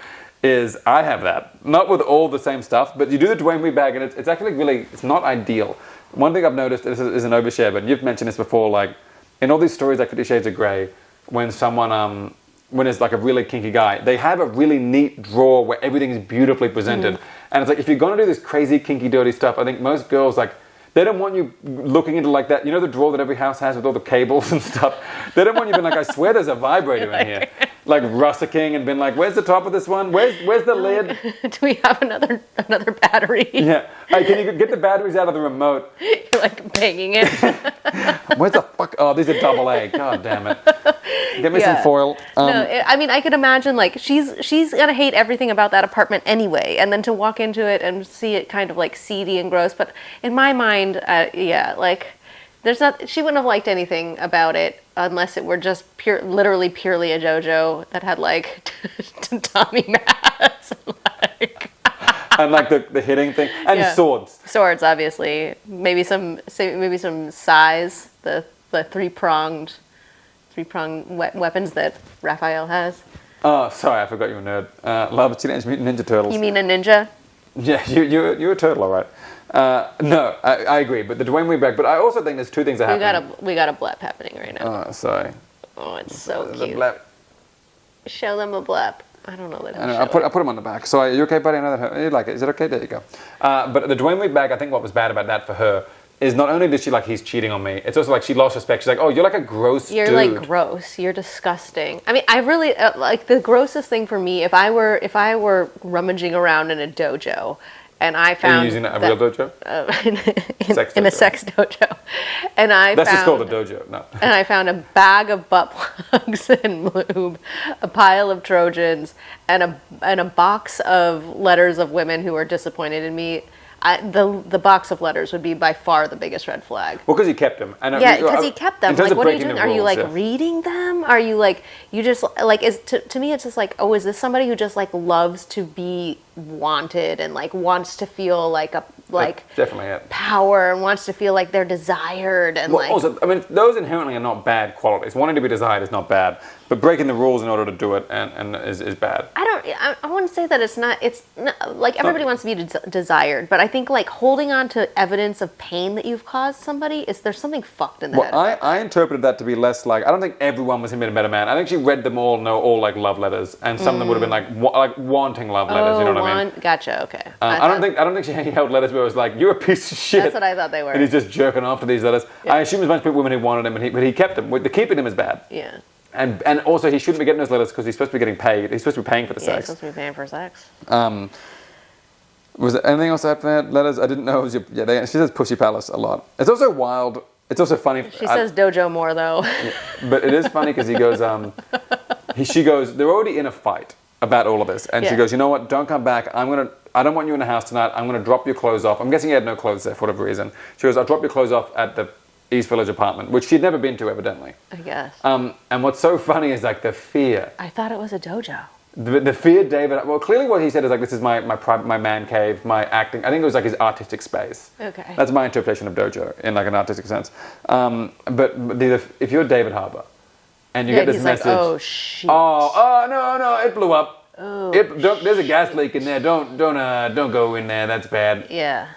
is I have that. Not with all the same stuff, but you do the Dwayne Reed bag, and it's actually really, it's not ideal. One thing I've noticed, this is an overshare, but you've mentioned this before, like in all these stories like 50 Shades of Grey, when someone when it's like a really kinky guy, they have a really neat drawer where everything's beautifully presented. And it's like, if you're going to do this crazy, kinky, dirty stuff, I think most girls, like, they don't want you looking into like that, you know the drawer that every house has with all the cables and stuff? They don't want you being like, I swear there's a vibrator in here. Like russicking and being like, where's the top of this one? Where's the lid? Do we have another battery? Yeah. Hey, can you get the batteries out of the remote? You're like banging it. Where's the fuck? Oh, these are AA. God damn it. Get me some foil. I mean, I could imagine like she's gonna hate everything about that apartment anyway, and then to walk into it and see it kind of like seedy and gross. But in my mind, like she wouldn't have liked anything about it unless it were just literally purely a dojo that had like Tommy mats and like. And like the hitting thing and swords. Swords, obviously. Maybe some size. The three-pronged weapons that Raphael has. Oh, sorry, I forgot you were a nerd. Love Teenage Mutant Ninja Turtles. You mean a ninja? Yeah, you're a turtle, all right. No, I agree, but the Dwayne Reed bag. But I also think there's 2 things that happen. We got a blep happening right now. Oh, sorry. Oh, it's so the cute. blep. Show them a blep. I don't know that. I put him on the back. So are you okay, buddy? I know that you like it. Is it okay? There you go. But the Dwayne Reed bag, I think what was bad about that for her is not only did she like he's cheating on me, it's also like she lost respect. She's like, oh, you're like a gross dude. You're like gross. You're disgusting. I mean, I really like the grossest thing for me. If I were rummaging around in a dojo, and I found are you using a real dojo? In a sex dojo, and that's just called a dojo. No. And I found a bag of butt plugs and lube, a pile of Trojans, and a box of letters of women who were disappointed in me. The box of letters would be by far the biggest red flag. Well, because he kept them. Because he kept them. Like, what are you doing? Are you like rules, reading them? Are you like you just like to me? It's just like, oh, is this somebody who just like loves to be wanted and like wants to feel like a definitely it. Power and wants to feel like they're desired and like. Also, I mean, those inherently are not bad qualities. Wanting to be desired is not bad, but breaking the rules in order to do it and is bad. I wouldn't say that it's not like everybody wants to be desired, but I think like holding on to evidence of pain that you've caused somebody there's something fucked in the head. I interpreted that to be less like, I don't think everyone was him in a better man. I think she read them all like love letters, and some of them would have been like wanting love letters. You know what I mean? Gotcha. Okay. I don't think she held letters where it was like, you're a piece of shit. That's what I thought they were. And he's just jerking off to these letters. Yeah. I assume there's a bunch of women who wanted him, but he kept them. The keeping them is bad. Yeah. And also he shouldn't be getting those letters because he's supposed to be getting paid. He's supposed to be paying for the sex. He's supposed to be paying for sex. Was there anything else after that? Letters? I didn't know it was your... Yeah, she says Pussy Palace a lot. It's also wild. It's also funny. She says dojo more though. Yeah, but it is funny because he goes... she goes, they're already in a fight about all of this. And she goes, you know what? Don't come back. I don't want you in the house tonight. I'm going to drop your clothes off. I'm guessing he had no clothes there for whatever reason. She goes, I'll drop your clothes off at the East Village apartment, which she'd never been to, evidently. I guess. And what's so funny is like the fear. I thought it was a dojo. The fear David... Well, clearly what he said is like, this is my private, my man cave, my acting. I think it was like his artistic space. Okay. That's my interpretation of dojo in like an artistic sense. But if you're David Harbour and you get this message... Like, oh, shit. Oh, no, it blew up. Oh, there's a gas leak in there. Don't go in there. That's bad. Yeah.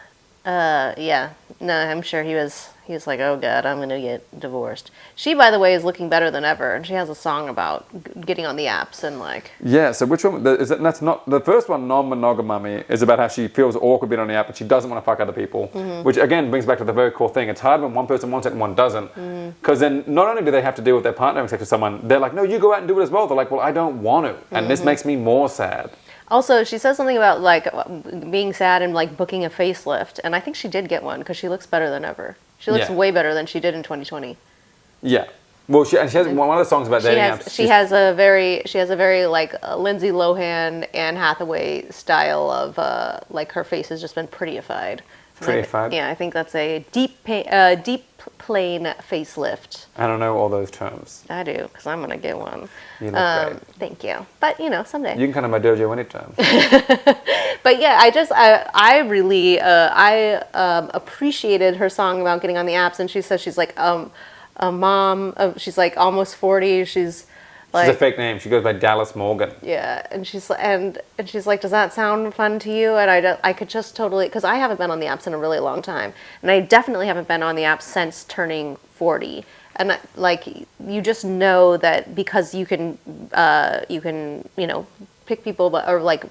Yeah. No, I'm sure he was like, oh God, I'm gonna get divorced. She, by the way, is looking better than ever, and she has a song about getting on the apps and like. Yeah. So which one is that? That's not the first one. Non-monogamy is about how she feels awkward being on the app, and she doesn't want to fuck other people. Mm-hmm. Which again brings back to the very core thing. It's hard when one person wants it and one doesn't, because then not only do they have to deal with their partner having sex with someone, they're like, no, you go out and do it as well. They're like, well, I don't want to, and this makes me more sad. Also, she says something about like being sad and like booking a facelift, and I think she did get one because she looks better than ever. She looks way better than she did in 2020. Yeah. Well, she has one of the songs about dating apps. She has a very like Lindsay Lohan, Anne Hathaway style of like her face has just been prettified. Prettified? Yeah, I think that's a deep plane facelift. I don't know all those terms. I do, because I'm gonna get one. You look great. Thank you. But someday. You can come to my dojo anytime. But yeah, I really appreciated her song about getting on the apps, and she says she's like a mom of, she's like almost 40. She's like, a fake name. She goes by Dallas Morgan. Yeah, and she's like, does that sound fun to you? And I could just totally, because I haven't been on the apps in a really long time, and I definitely haven't been on the apps since turning 40. And like, you just know that because you can pick people or like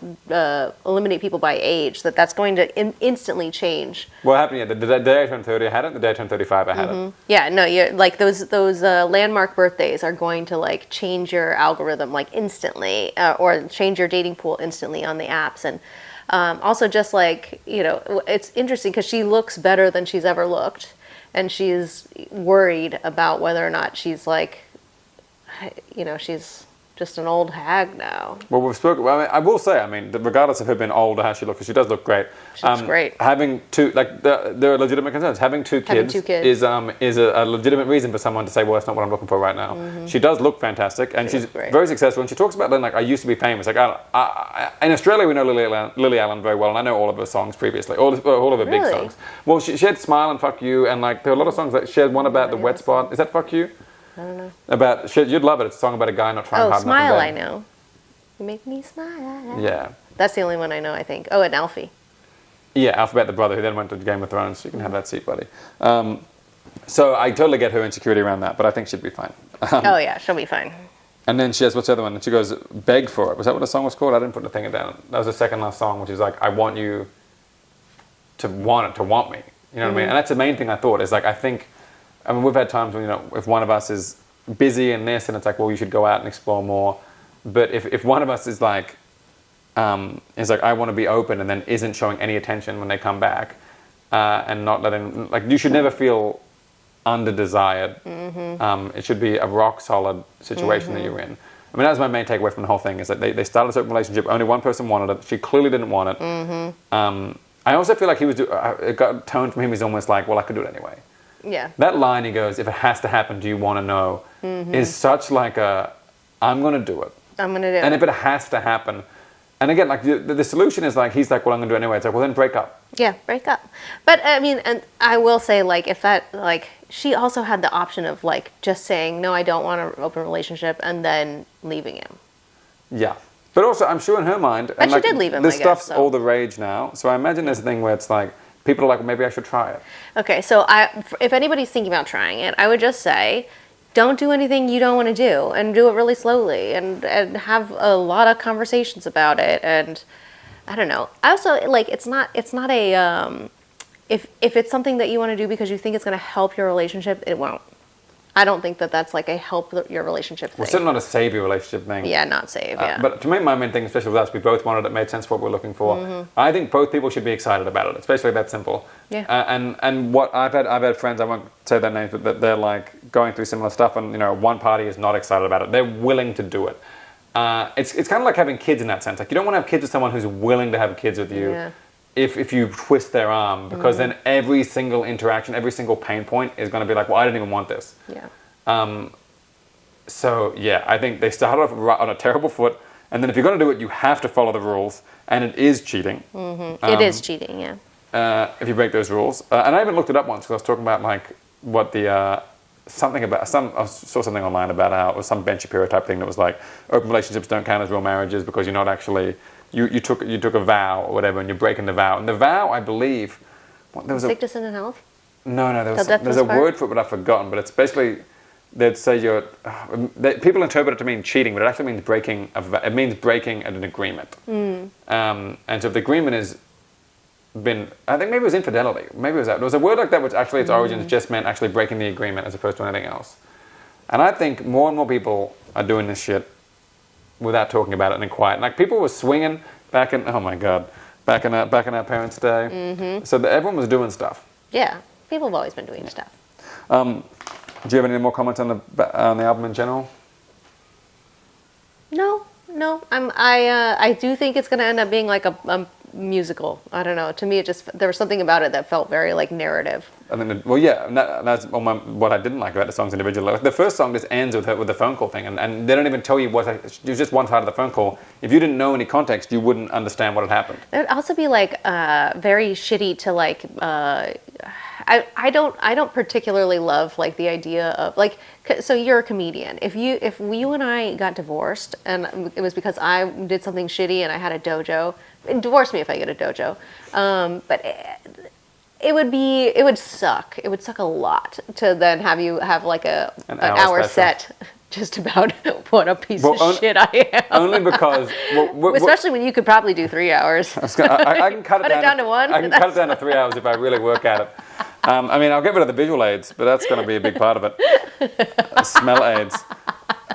eliminate people by age, that's going to instantly change. What happened? Yeah, the day I turned 30, I had it. The day I turned 35, I had it. Yeah, no, you're like those landmark birthdays are going to like change your algorithm like instantly, or change your dating pool instantly on the apps. And also just like, it's interesting because she looks better than she's ever looked, and she's worried about whether or not she's like, she's just an old hag now. Well, we've spoken. Well, I will say, that regardless of her being old or how she looks, because she does look great. She looks great. Having two, like, there are legitimate concerns. Having two kids is a legitimate reason for someone to say, well, that's not what I'm looking for right now. Mm-hmm. She does look fantastic, and she's very successful. And she talks about, like, I used to be famous. Like, in Australia, we know Lily Allen very well, and I know all of her songs previously, all of her big songs. Well, she had Smile and Fuck You, and like there are a lot of songs that she had one about the wet spot. Is that Fuck You? I don't know. You'd love it. It's a song about a guy not trying hard enough. Oh, Smile, I know. You make me smile. Yeah. That's the only one I know, I think. Oh, and Alfie. Yeah, Alfie about the brother who then went to Game of Thrones. You can have that seat, buddy. So I totally get her insecurity around that, but I think she'd be fine. Oh, yeah, she'll be fine. And then she has, what's the other one? And she goes, Beg for It. Was that what the song was called? I didn't put the thing down. That was the second last song, which is like, I want you to want me. You know what I mean? And that's the main thing I thought, is like, we've had times when, if one of us is busy in this, and it's like, well, you should go out and explore more. But if one of us is like, I want to be open, and then isn't showing any attention when they come back, and not letting, like, you should never feel under-desired. Mm-hmm. It should be a rock-solid situation that you're in. That was my main takeaway from the whole thing, is that they started a certain relationship, only one person wanted it, she clearly didn't want it. Mm-hmm. I also feel like it got toned from him, he's almost like, well, I could do it anyway. Yeah. That line he goes, if it has to happen, do you want to know, is such like I'm going to do it. I'm going to do it. And if it has to happen, and again, like the solution is like, he's like, well, I'm going to do it anyway. It's like, well, then break up. Yeah, break up. But and I will say, like, if that, like, she also had the option of like just saying, no, I don't want an open relationship, and then leaving him. Yeah. But also, I'm sure in her mind, but she did leave him. This stuff's all the rage now. So I imagine there's a thing where it's like, people are like, well, maybe I should try it. Okay, so if anybody's thinking about trying it, I would just say, don't do anything you don't want to do, and do it really slowly, and have a lot of conversations about it. And I don't know. I also, like, it's not a if it's something that you want to do because you think it's going to help your relationship, it won't. I don't think that's like a help your relationship thing. Well, certainly not a save your relationship thing. Yeah, not save, yeah. But to me, my main thing, especially with us, we both wanted it, made sense for what we're looking for. Mm-hmm. I think both people should be excited about it. It's basically that simple. Yeah. And what I've had friends, I won't say their names, but they're like going through similar stuff, and one party is not excited about it. They're willing to do it. It's kind of like having kids in that sense. Like, you don't want to have kids with someone who's willing to have kids with you. Yeah. If you twist their arm, because then every single interaction, every single pain point is going to be like, well, I didn't even want this. Yeah. So yeah, I think they started off on a terrible foot, and then if you're going to do it, you have to follow the rules, and it is cheating. Mm-hmm. It is cheating, yeah. If you break those rules, and I even looked it up once because I was talking about like what the I saw something online about how it was some Ben Shapiro type thing that was like, open relationships don't count as real marriages because you're not actually. You took a vow or whatever, and you're breaking the vow. And the vow, I believe, there was sickness and health. No, there's a word for it, but I've forgotten. But it's basically, they'd say people interpret it to mean cheating, but it actually means breaking. It means breaking an agreement. And so if the agreement has been, I think maybe it was infidelity. Maybe it was that. There was a word like that, which actually its origins just meant actually breaking the agreement as opposed to anything else. And I think more and more people are doing this shit without talking about it and in quiet. Like, people were swinging back in our parents' day. Mm-hmm. So everyone was doing stuff. Yeah, people have always been doing stuff. Do you have any more comments on the album in general? No. I do think it's going to end up being like a musical. I don't know. To me, there was something about it that felt very like narrative. I think, that's what I didn't like about the songs individually. Like the first song just ends with the phone call thing, and they don't even tell you it was just one side of the phone call. If you didn't know any context, you wouldn't understand what had happened. It would also be like very shitty to like. I don't particularly love like the idea of like, so you're a comedian. If you and I got divorced and it was because I did something shitty and I had a dojo, divorce me if I get a dojo. But it would suck. It would suck a lot to then have you have like an hour set just about what a piece of shit I am. Only because... Especially when you could probably do 3 hours. I can cut it down to one. I can cut it down to 3 hours if I really work at it. I mean, I'll get rid of the visual aids, but that's going to be a big part of it. Smell aids.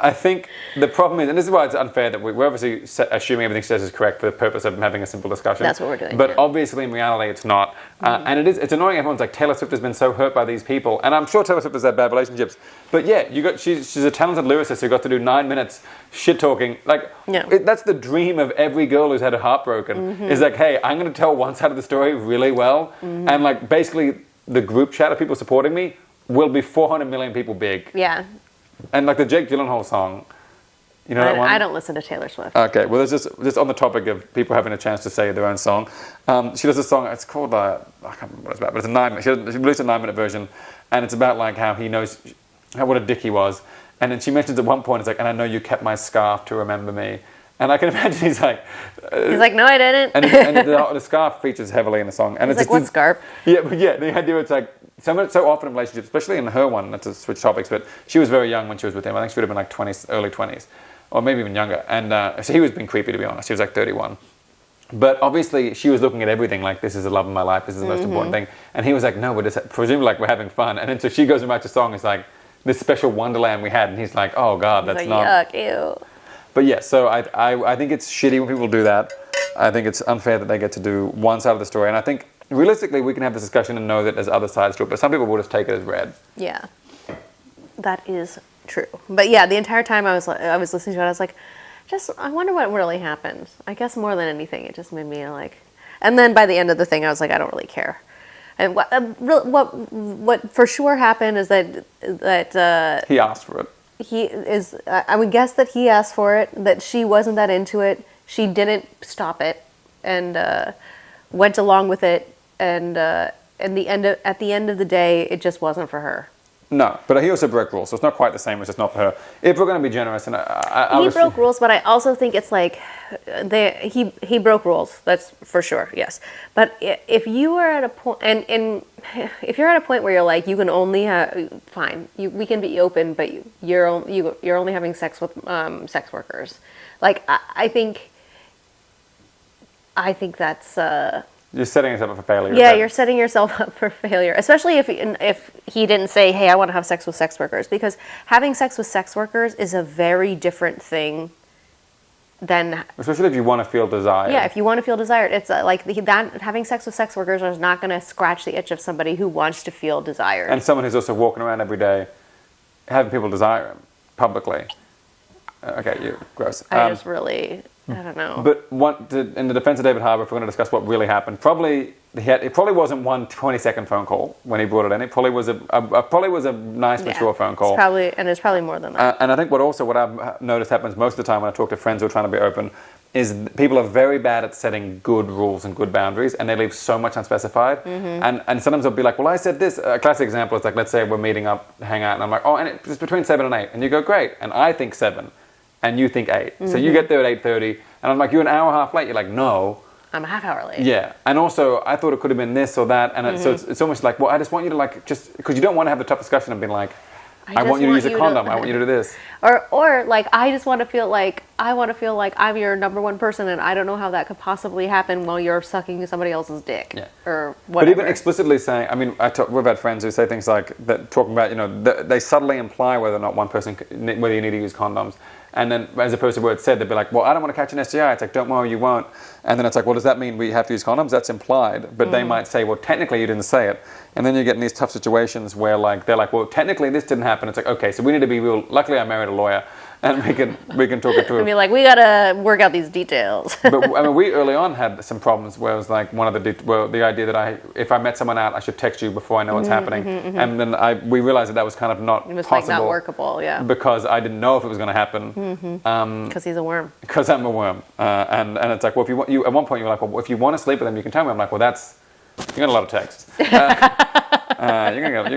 I think the problem is, and this is why it's unfair that we're obviously assuming everything says is correct for the purpose of having a simple discussion. That's what we're doing. But obviously, in reality, it's not. And it's annoying. Everyone's like, Taylor Swift has been so hurt by these people, and I'm sure Taylor Swift has had bad relationships. But yeah, she's a talented lyricist who got to do 9 minutes shit talking. Like that's the dream of every girl who's had her heart broken. Is like, hey, I'm going to tell one side of the story really well, and like basically the group chat of people supporting me will be 400 million people big. Yeah. And like the Jake Gyllenhaal song, you know that one? I don't listen to Taylor Swift. Okay, well, there's just on the topic of people having a chance to say their own song. She does a song. It's called I can't remember what it's about, but it's a 9 minute. She released a 9-minute version, and it's about like how he knows what a dick he was. And then she mentions at one point, it's like, and I know you kept my scarf to remember me. And I can imagine he's like, no, I didn't. and the scarf features heavily in the song. And it's like, what scarf? Yeah, but yeah, the idea it's like. So often in relationships, especially in her one, not to switch topics, but she was very young when she was with him. I think she would have been like 20s, early 20s, or maybe even younger. And so he was being creepy, to be honest. She was like 31. But obviously, she was looking at everything like, this is the love of my life, this is the most important thing. And he was like, no, we're just, presumably like we're having fun. And then so she goes and writes a song, it's like, this special wonderland we had. And he's like, oh God, that's not... Yuck, ew. But yeah, so I think it's shitty when people do that. I think it's unfair that they get to do one side of the story. And I think... realistically, we can have this discussion and know that there's other sides to it, but some people will just take it as read. Yeah, that is true. But yeah, the entire time I was listening to it, I was like, I wonder what really happened. I guess more than anything, it just made me like. And then by the end of the thing, I was like, I don't really care. And what for sure happened is that he asked for it. I would guess that he asked for it. That she wasn't that into it. She didn't stop it, and went along with it. And at the end of the day, it just wasn't for her. No, but he also broke rules, so it's not quite the same. It's just not for her. If we're going to be generous, and he broke rules, but I also think it's like he broke rules. That's for sure. Yes, but if you are at a point, and if you're at a point where you're like, you can only have we can be open, but you're only having sex with sex workers. Like I think that's. You're setting yourself up for failure. Yeah, you're setting yourself up for failure, especially if he didn't say, hey, I want to have sex with sex workers, because having sex with sex workers is a very different thing than... Especially if you want to feel desired. Yeah, if you want to feel desired. It's like having sex with sex workers is not going to scratch the itch of somebody who wants to feel desired. And someone who's also walking around every day having people desire him publicly. Okay, you're gross. I don't know. But in the defense of David Harbour, if we're going to discuss what really happened, it probably wasn't one 20-second phone call when he brought it in. It probably was a nice, mature phone call. It's probably more than that. And I think what I've noticed happens most of the time when I talk to friends who are trying to be open is people are very bad at setting good rules and good boundaries, and they leave so much unspecified. And sometimes they'll be like, well, I said this. A classic example is like, let's say we're meeting up, hang out, and I'm like, oh, and it's between 7 and 8. And you go, great. And I think 7. And you think 8. So you get there at 8:30, and I'm like, you're an hour and a half late. You're like, no. I'm a half hour late. Yeah. And also, I thought it could have been this or that. And so it's almost like, well, I just want you to because you don't want to have the tough discussion of being like, I want you to use a condom. I want you to do this. Or like, I just want to feel like I want to feel like I'm your number one person, and I don't know how that could possibly happen while you're sucking somebody else's dick or whatever. But even explicitly saying, I mean, we've had friends who say things like that, talking about, you know, they subtly imply whether or not one person, whether you need to use condoms. And then, as opposed to words said, they'd be like, well, I don't want to catch an STI. It's like, don't worry, you won't. And then it's like, well, does that mean we have to use condoms? That's implied. But they might say, well, technically you didn't say it. And then you get in these tough situations where, like, they're like, well, technically this didn't happen. It's like, okay, so we need to be real. Luckily, I married a lawyer, and we can talk it through. I mean, like, we gotta work out these details. But I mean, we early on had some problems where it was like the idea that if I met someone out, I should text you before I know what's happening. And then we realized that was kind of not It was possible, like not workable, yeah. because I didn't know if it was going to happen. Because he's a worm. Because I'm a worm, and it's like, well, if you at one point you're like, well, if you want to sleep with them, you can tell me. I'm like, well, you got a lot of texts. You're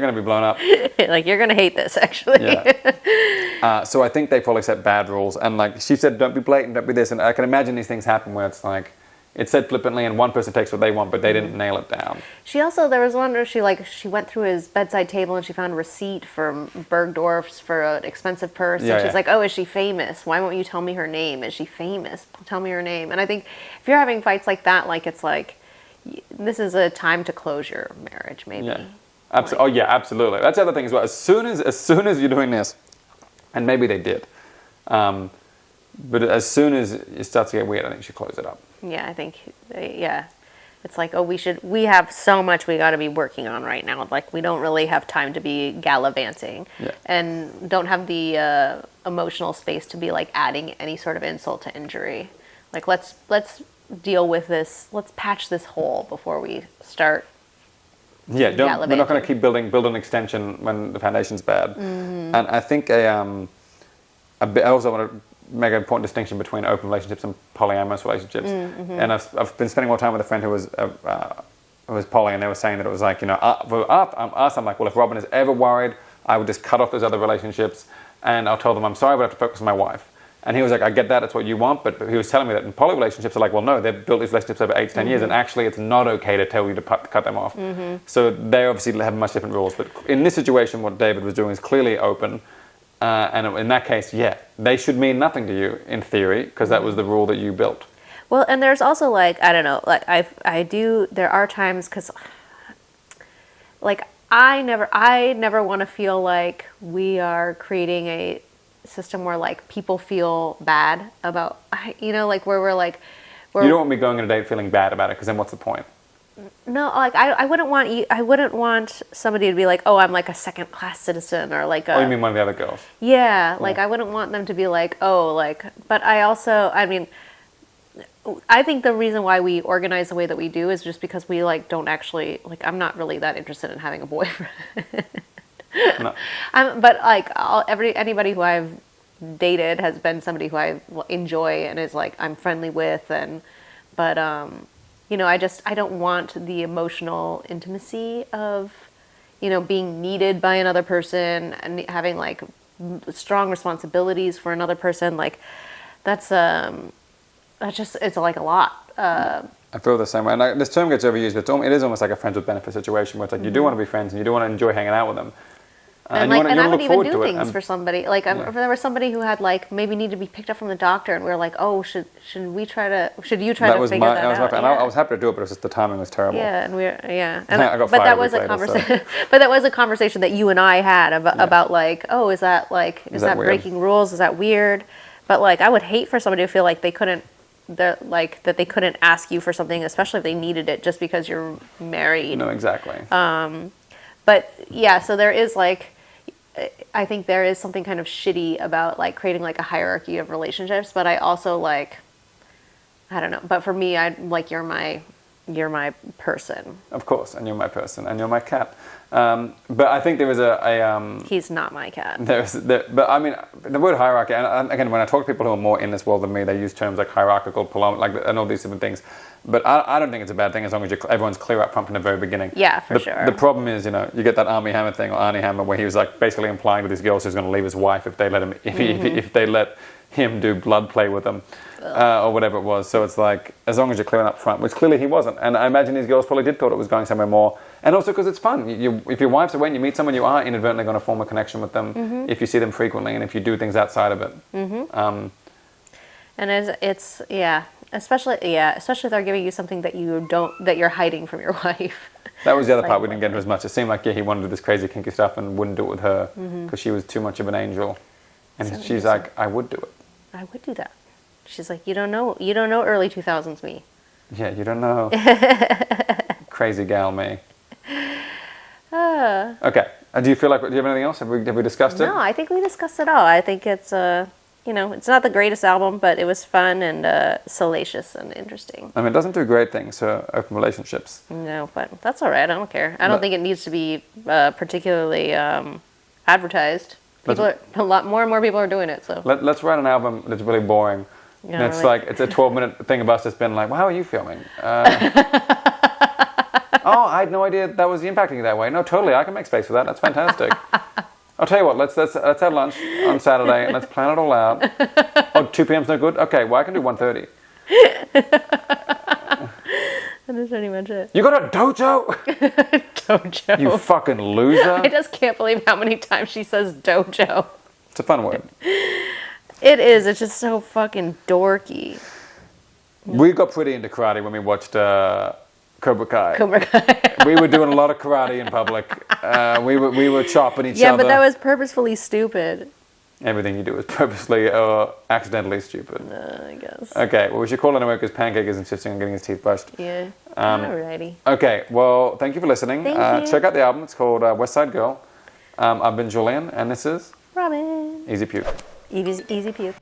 gonna be blown up. Like, you're gonna hate this, actually. Yeah. So I think they probably set bad rules, and like she said, don't be blatant, don't be this, and I can imagine these things happen where it's like it's said flippantly, and one person takes what they want, but they didn't nail it down. She also, there was one where she went through his bedside table and she found a receipt from Bergdorf's for an expensive purse. Yeah, and she's like, oh, is she famous? Why won't you tell me her name? Is she famous? Tell me her name. And I think if you're having fights like that, like, it's like, this is a time to close your marriage, maybe. Yeah. Oh yeah, absolutely. That's the other thing as well. As soon as you're doing this, and maybe they did, but as soon as it starts to get weird, I think you should close it up. Yeah, I think, it's like, oh, we have so much we got to be working on right now. Like, we don't really have time to be gallivanting, and don't have the emotional space to be like adding any sort of insult to injury. Like, let's deal with this. Let's patch this hole before we start. Yeah, we're not going to keep build an extension when the foundation's bad. And I think I also want to make an important distinction between open relationships and polyamorous relationships. And I've been spending more time with a friend who was poly, and they were saying that it was like, you know, for us, I'm like, well, if Robin is ever worried, I would just cut off those other relationships, and I'll tell them I'm sorry, but I have to focus on my wife. And he was like, I get that, that's what you want, but he was telling me that in poly relationships are like, well, no, they've built these relationships over 8 to 10 years, and actually it's not okay to tell you to cut them off. So they obviously have much different rules. But in this situation, what David was doing is clearly open. And in that case, yeah, they should mean nothing to you, in theory, because that was the rule that you built. Well, and there's also, like, I don't know, like, there are times, because, like, I never want to feel like we are creating a system where, like, people feel bad about, you know, like, where we're like, you don't want me going on a date feeling bad about it, because then what's the point? No, like, I wouldn't want somebody to be like, oh, I'm like a second class citizen, or like Oh, you mean one of the other girls? Yeah, like, I wouldn't want them to be like, oh, like, but I mean, I think the reason why we organize the way that we do is just because we, like, don't actually, like, I'm not really that interested in having a boyfriend. No. But, like, anybody who I've dated has been somebody who I enjoy and is, like, I'm friendly with, but you know, I don't want the emotional intimacy of, you know, being needed by another person and having, like, strong responsibilities for another person. Like, that's just, it's like a lot. I feel the same way. And this term gets overused, but it is almost like a friends with benefit situation where it's like you do want to be friends and you do want to enjoy hanging out with them. And I would even do things for somebody. Like, there was somebody who had, like, maybe needed to be picked up from the doctor, and we were like, oh, should you try to figure that out? And I was happy to do it, but it was just the timing was terrible. Yeah, and I got fired a week later, but that was a conversation that you and I had about like, oh, is that breaking rules? Is that weird? But, like, I would hate for somebody to feel like they couldn't ask you for something, especially if they needed it, just because you're married. No, exactly. But yeah, so there is, like, I think there is something kind of shitty about, like, creating, like, a hierarchy of relationships, but I also, like, I don't know, but for me, I'm like, you're my person. Of course, and you're my person, and you're my cat. But I think there was He's not my cat. But I mean, the word hierarchy, and again, when I talk to people who are more in this world than me, they use terms like hierarchical, and all these different things. But I don't think it's a bad thing as long as everyone's clear up front from the very beginning. Yeah, for sure. The problem is, you know, you get that Armie Hammer thing, or Arnie Hammer, where he was, like, basically implying to these girls he's going to leave his wife if they let him, if they let him do blood play with them, or whatever it was. So it's like, as long as you're clear up front, which clearly he wasn't. And I imagine these girls probably did thought it was going somewhere more. And also because it's fun. If your wife's away and you meet someone, you are inadvertently going to form a connection with them if you see them frequently and if you do things outside of it. And it's especially if they're giving you something that you're hiding from your wife. That was the other Like, part we didn't get into as much. It seemed like, yeah, he wanted to do this crazy kinky stuff and wouldn't do it with her because she was too much of an angel. And So she's innocent. like, I would do it. I would do that. She's like, you don't know early 2000s me. Yeah, you don't know. Crazy gal me. Okay. Do you feel like, do you have anything else? Have we discussed it? No, I think we discussed it all. I think it's it's not the greatest album, but it was fun and salacious and interesting. I mean, it doesn't do great things for open relationships. No, but that's all right. I don't care. I don't think it needs to be particularly advertised. A lot more and more people are doing it. So Let's write an album that's really boring. Yeah, And it's like, it's a 12-minute thing of us that's been like, well, how are you feeling? Oh, I had no idea that was impacting you that way. No, totally, I can make space for that. That's fantastic. I'll tell you what, let's have lunch on Saturday and let's plan it all out. Oh, 2 p.m.'s no good? Okay, well, I can do 1:30. that is pretty much it. You got a dojo? Dojo. You fucking loser. I just can't believe how many times she says dojo. It's a fun word. It is. It's just so fucking dorky. We got pretty into karate when we watched Cobra Kai. Cobra Kai. We were doing a lot of karate in public. We were chopping each other. Yeah, but that was purposefully stupid. Everything you do is purposely or accidentally stupid. I guess. Okay, well, we should call it anyway because Pancake is insisting on getting his teeth brushed. Yeah. Alrighty. Okay, well, thank you for listening. Thank you. Check out the album. It's called West Side Girl. I've been Julian, and this is Robin. Easy Puke. Easy puke.